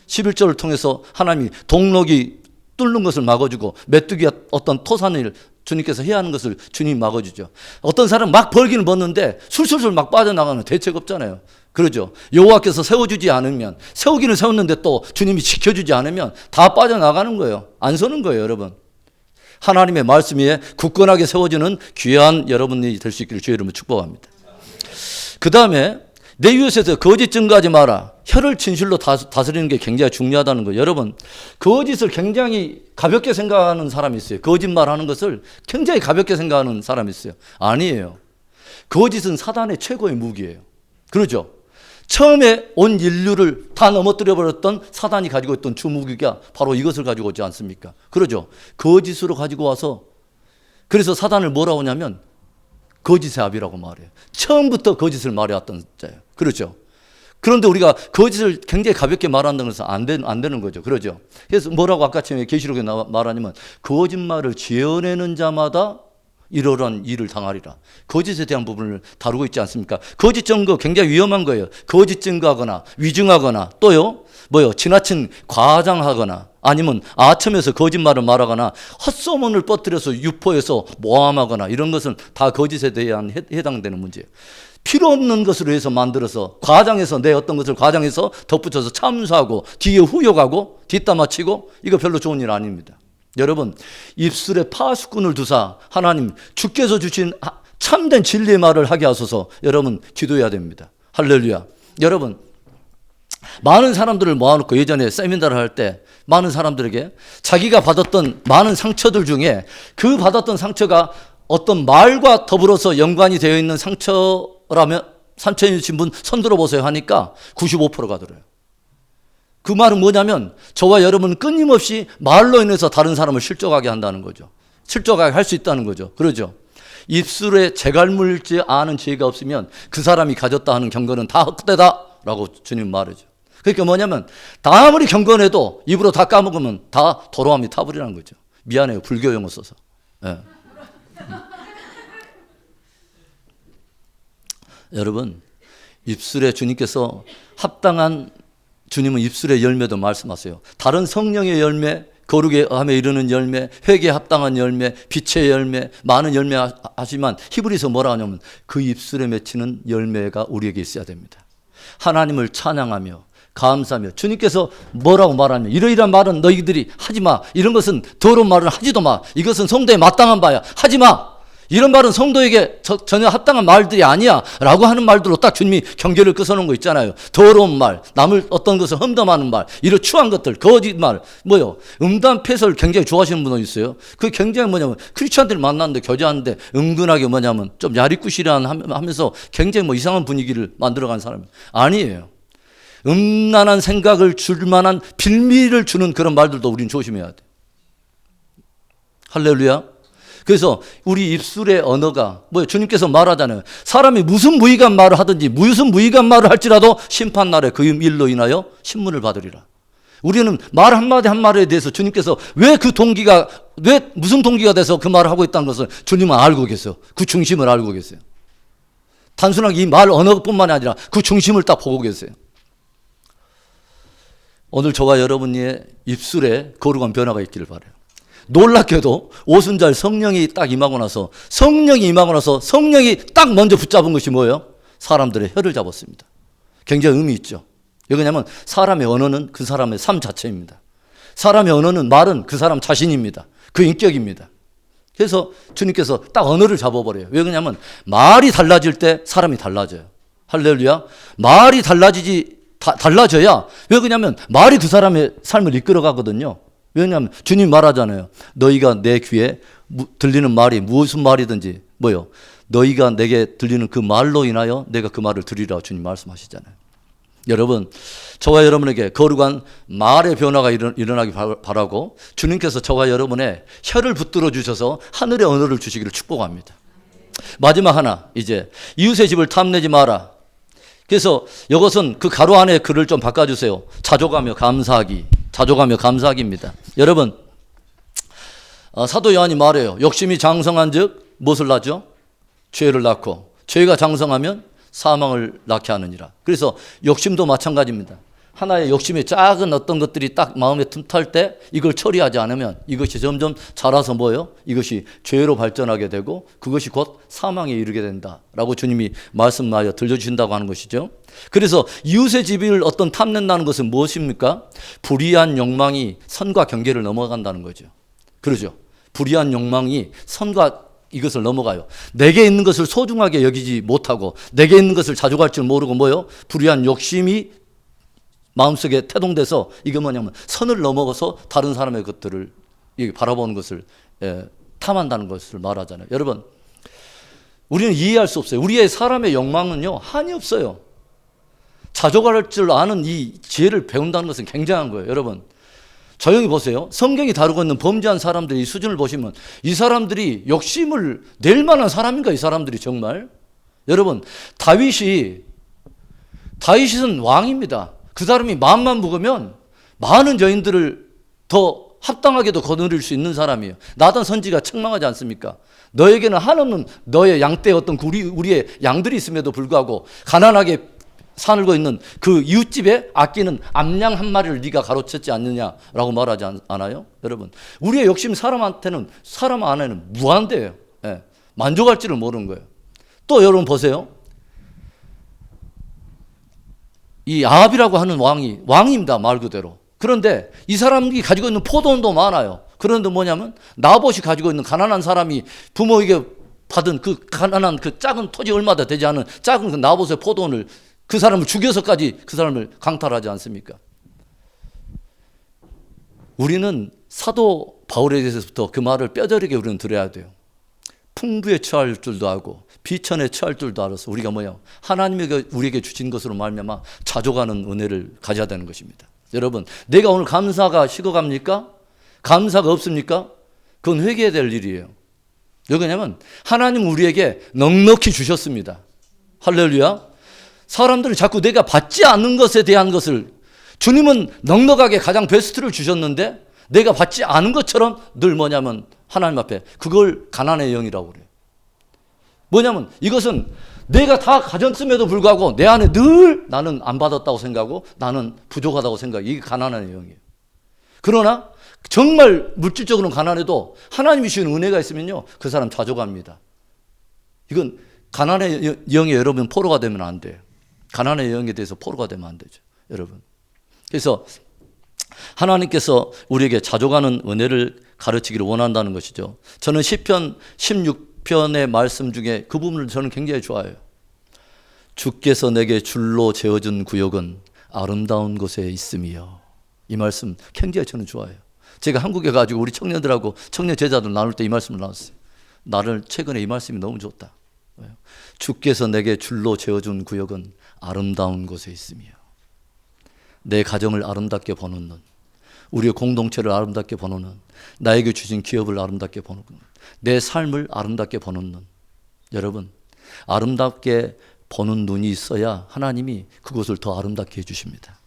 Speaker 1: 11조를 통해서 하나님이 동록이 뚫는 것을 막아주고 메뚜기가 어떤 토산을 주님께서 해야 하는 것을 주님이 막아주죠. 어떤 사람은 막 벌기는 벗는데 술술술 막 빠져나가는 대책 없잖아요. 그러죠. 여호와께서 세워주지 않으면, 세우기는 세웠는데 또 주님이 지켜주지 않으면 다 빠져나가는 거예요. 안 서는 거예요, 여러분. 하나님의 말씀 위에 굳건하게 세워지는 귀한 여러분이 될 수 있기를 주의 이름으로 축복합니다. 그 다음에 내 이웃에서 거짓 증거하지 마라. 혀를 진실로 다스리는 게 굉장히 중요하다는 거예요. 여러분, 거짓을 굉장히 가볍게 생각하는 사람이 있어요. 거짓말하는 것을 굉장히 가볍게 생각하는 사람이 있어요. 아니에요. 거짓은 사단의 최고의 무기예요. 그러죠. 처음에 온 인류를 다 넘어뜨려 버렸던 사단이 가지고 있던 주무기가 바로 이것을 가지고 오지 않습니까? 그러죠. 거짓으로 가지고 와서, 그래서 사단을 뭐라고 하냐면 거짓의 아비라고 말해요. 처음부터 거짓을 말해왔던 자예요. 그렇죠. 그런데 우리가 거짓을 굉장히 가볍게 말한다는 것은 안 되는 거죠. 그러죠. 그래서 뭐라고 아까 처음에 계시록에 말하냐면 거짓말을 지어내는 자마다 이러한 일을 당하리라. 거짓에 대한 부분을 다루고 있지 않습니까? 거짓 증거 굉장히 위험한 거예요. 거짓 증거하거나 위증하거나 또요, 지나친 과장하거나 아니면 아첨해서 거짓말을 말하거나 헛소문을 뻗들여서 유포해서 모함하거나 이런 것은 다 거짓에 대한 해당되는 문제예요. 필요 없는 것으로 해서 만들어서 과장해서 내 어떤 것을 과장해서 덧붙여서 참수하고 뒤에 후욕하고 뒷담화치고 이거 별로 좋은 일 아닙니다. 여러분, 입술에 파수꾼을 두사 하나님 주께서 주신 참된 진리의 말을 하게 하소서 여러분 기도해야 됩니다. 할렐루야. 여러분, 많은 사람들을 모아놓고 예전에 세미나를 할 때 많은 사람들에게 자기가 받았던 많은 상처들 중에 그 받았던 상처가 어떤 말과 더불어서 연관이 되어 있는 상처라면 상처이신 분 손들어 보세요 하니까 95%가 들어요. 그 말은 뭐냐면 저와 여러분은 끊임없이 말로 인해서 다른 사람을 실족하게 한다는 거죠. 실족하게 할 수 있다는 거죠. 그러죠. 입술에 재갈물지 않은 죄가 없으면 그 사람이 가졌다 하는 경건은 다 헛되다라고 주님 말하죠. 그러니까 뭐냐면 다 아무리 경건해도 입으로 다 까먹으면 다 도로함이 타버리라는 거죠. 미안해요. 불교 용어 써서. 네. 여러분, 입술에 주님께서 합당한 주님은 입술의 열매도 말씀하세요. 다른 성령의 열매, 거룩의 함에 이르는 열매, 회개에 합당한 열매, 빛의 열매, 많은 열매 하지만 히브리서 뭐라 하냐면 그 입술에 맺히는 열매가 우리에게 있어야 됩니다. 하나님을 찬양하며 감사하며 주님께서 뭐라고 말하면 이러이러한 말은 너희들이 하지 마. 이런 것은 더러운 말은 하지도 마. 이것은 성도에 마땅한 바야. 하지 마. 이런 말은 성도에게 전혀 합당한 말들이 아니야 라고 하는 말들로 딱 주님이 경계를 끊어놓은 거 있잖아요. 더러운 말, 남을 어떤 것을 험담하는 말, 이런 추한 것들, 거짓말, 뭐요? 음담패설 굉장히 좋아하시는 분도 있어요. 그게 굉장히 뭐냐면 크리스찬들 만났는데 교제하는데 은근하게 뭐냐면 좀 야리꾸시란 하면서 굉장히 뭐 이상한 분위기를 만들어가는 사람이 아니에요. 음란한 생각을 줄 만한 빌미를 주는 그런 말들도 우리는 조심해야 돼. 할렐루야. 그래서 우리 입술의 언어가 뭐예요? 주님께서 말하잖아요. 사람이 무슨 무익한 말을 하든지 무슨 무익한 말을 할지라도 심판날에 그 일로 인하여 신문을 받으리라. 우리는 말 한마디 한마디에 대해서 주님께서 왜 무슨 동기가 돼서 그 말을 하고 있다는 것을 주님은 알고 계세요. 그 중심을 알고 계세요. 단순하게 이 말 언어뿐만이 아니라 그 중심을 딱 보고 계세요. 오늘 저와 여러분의 입술에 거룩한 변화가 있기를 바라요. 놀랍게도 오순절 성령이 딱 임하고 나서 성령이 딱 먼저 붙잡은 것이 뭐예요? 사람들의 혀를 잡았습니다. 굉장히 의미 있죠. 왜냐하면 사람의 언어는 그 사람의 삶 자체입니다. 사람의 언어는 말은 그 사람 자신입니다. 그 인격입니다. 그래서 주님께서 딱 언어를 잡아버려요. 왜 그러냐면 말이 달라질 때 사람이 달라져요. 할렐루야. 말이 달라져야 왜 그러냐면 말이 그 사람의 삶을 이끌어가거든요. 왜냐하면 주님 말하잖아요. 너희가 내 귀에 들리는 말이 무슨 말이든지 뭐요? 너희가 내게 들리는 그 말로 인하여 내가 그 말을 들으리라고 주님 말씀하시잖아요. 여러분, 저와 여러분에게 거룩한 말의 변화가 일어나기 바라고 주님께서 저와 여러분의 혀를 붙들어 주셔서 하늘의 언어를 주시기를 축복합니다. 마지막 하나, 이제 이웃의 집을 탐내지 마라. 그래서 이것은 그 가로 안에 글을 좀 바꿔주세요. 자족하며 감사하기입니다. 여러분, 사도 요한이 말해요. 욕심이 장성한 즉 무엇을 낳죠? 죄를 낳고 죄가 장성하면 사망을 낳게 하느니라. 그래서 욕심도 마찬가지입니다. 하나의 욕심의 작은 어떤 것들이 딱 마음에 틈탈 때 이걸 처리하지 않으면 이것이 점점 자라서 뭐예요? 이것이 죄로 발전하게 되고 그것이 곧 사망에 이르게 된다라고 주님이 말씀하여 들려주신다고 하는 것이죠. 그래서 이웃의 집을 어떤 탐낸다는 것은 무엇입니까? 불의한 욕망이 선과 경계를 넘어간다는 거죠. 그러죠. 불의한 욕망이 선과 이것을 넘어가요. 내게 있는 것을 소중하게 여기지 못하고 내게 있는 것을 자족할 줄 모르고 뭐요? 불의한 욕심이 마음속에 태동돼서 이게 뭐냐면 선을 넘어가서 다른 사람의 것들을 바라보는 것을 탐한다는 것을 말하잖아요. 여러분, 우리는 이해할 수 없어요. 우리의 사람의 욕망은요 한이 없어요. 자족할 줄 아는 이 지혜를 배운다는 것은 굉장한 거예요. 여러분, 조용히 보세요. 성경이 다루고 있는 범죄한 사람들의 이 수준을 보시면 이 사람들이 욕심을 낼 만한 사람인가, 이 사람들이 정말. 여러분, 다윗은 왕입니다. 그 사람이 마음만 먹으면 많은 여인들을 더 합당하게도 거느릴 수 있는 사람이에요. 나단 선지가 책망하지 않습니까? 너에게는 한없는 너의 양떼 어떤 우리의 양들이 있음에도 불구하고 가난하게 살고 있는 그 이웃집에 아끼는 암양 한 마리를 네가 가로챘지 않느냐라고 말하지 않아요? 여러분, 우리의 욕심 사람 안에는 무한대예요. 만족할 줄을 모르는 거예요. 또 여러분 보세요. 이 아합이라고 하는 왕입니다. 말 그대로. 그런데 이 사람이 가지고 있는 포도원도 많아요. 그런데 뭐냐면 나봇이 가지고 있는 가난한 사람이 부모에게 받은 그 가난한 그 작은 토지 얼마나 되지 않은 작은 그 나봇의 포도원을 그 사람을 죽여서까지 그 사람을 강탈하지 않습니까? 우리는 사도 바울에 대해서부터 그 말을 뼈저리게 우리는 들어야 돼요. 풍부에 처할 줄도 알고 비천에 처할 줄도 알아서 우리가 뭐야? 하나님이 우리에게 주신 것으로 말미암아 자족하는 은혜를 가져야 되는 것입니다. 여러분, 내가 오늘 감사가 식어갑니까? 감사가 없습니까? 그건 회개해야 될 일이에요. 왜 그러냐면 하나님 우리에게 넉넉히 주셨습니다. 할렐루야. 사람들은 자꾸 내가 받지 않는 것에 대한 것을, 주님은 넉넉하게 가장 베스트를 주셨는데 내가 받지 않은 것처럼 늘 뭐냐면 하나님 앞에 그걸 가난의 영이라고 그래요. 뭐냐면 이것은 내가 다 가졌음에도 불구하고 내 안에 늘 나는 안 받았다고 생각하고 나는 부족하다고 생각해. 이게 가난의 영이에요. 그러나 정말 물질적으로는 가난해도 하나님이 주신 은혜가 있으면요, 그 사람 자족합니다. 이건 가난의 영이 여러분 포로가 되면 안 돼요. 가난의 영에 대해서 포로가 되면 안 되죠, 여러분. 그래서 하나님께서 우리에게 자족하는 은혜를 가르치기를 원한다는 것이죠. 저는 시편 16편의 말씀 중에 그 부분을 저는 굉장히 좋아해요. 주께서 내게 줄로 재어준 구역은 아름다운 곳에 있음이요. 이 말씀 굉장히 저는 좋아해요. 제가 한국에 가지고 우리 청년들하고 청년 제자들 나눌 때 이 말씀을 나눴어요. 나를 최근에 이 말씀이 너무 좋다. 주께서 내게 줄로 재어준 구역은 아름다운 곳에 있음이요. 내 가정을 아름답게 보는 눈, 우리의 공동체를 아름답게 보는 눈, 나에게 주신 기업을 아름답게 보는 눈, 내 삶을 아름답게 보는 눈. 여러분, 아름답게 보는 눈이 있어야 하나님이 그곳을 더 아름답게 해주십니다.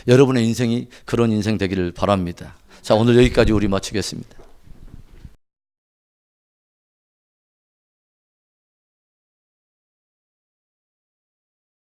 Speaker 1: 여러분의 인생이 그런 인생 되기를 바랍니다. 자, 오늘 여기까지 우리 마치겠습니다.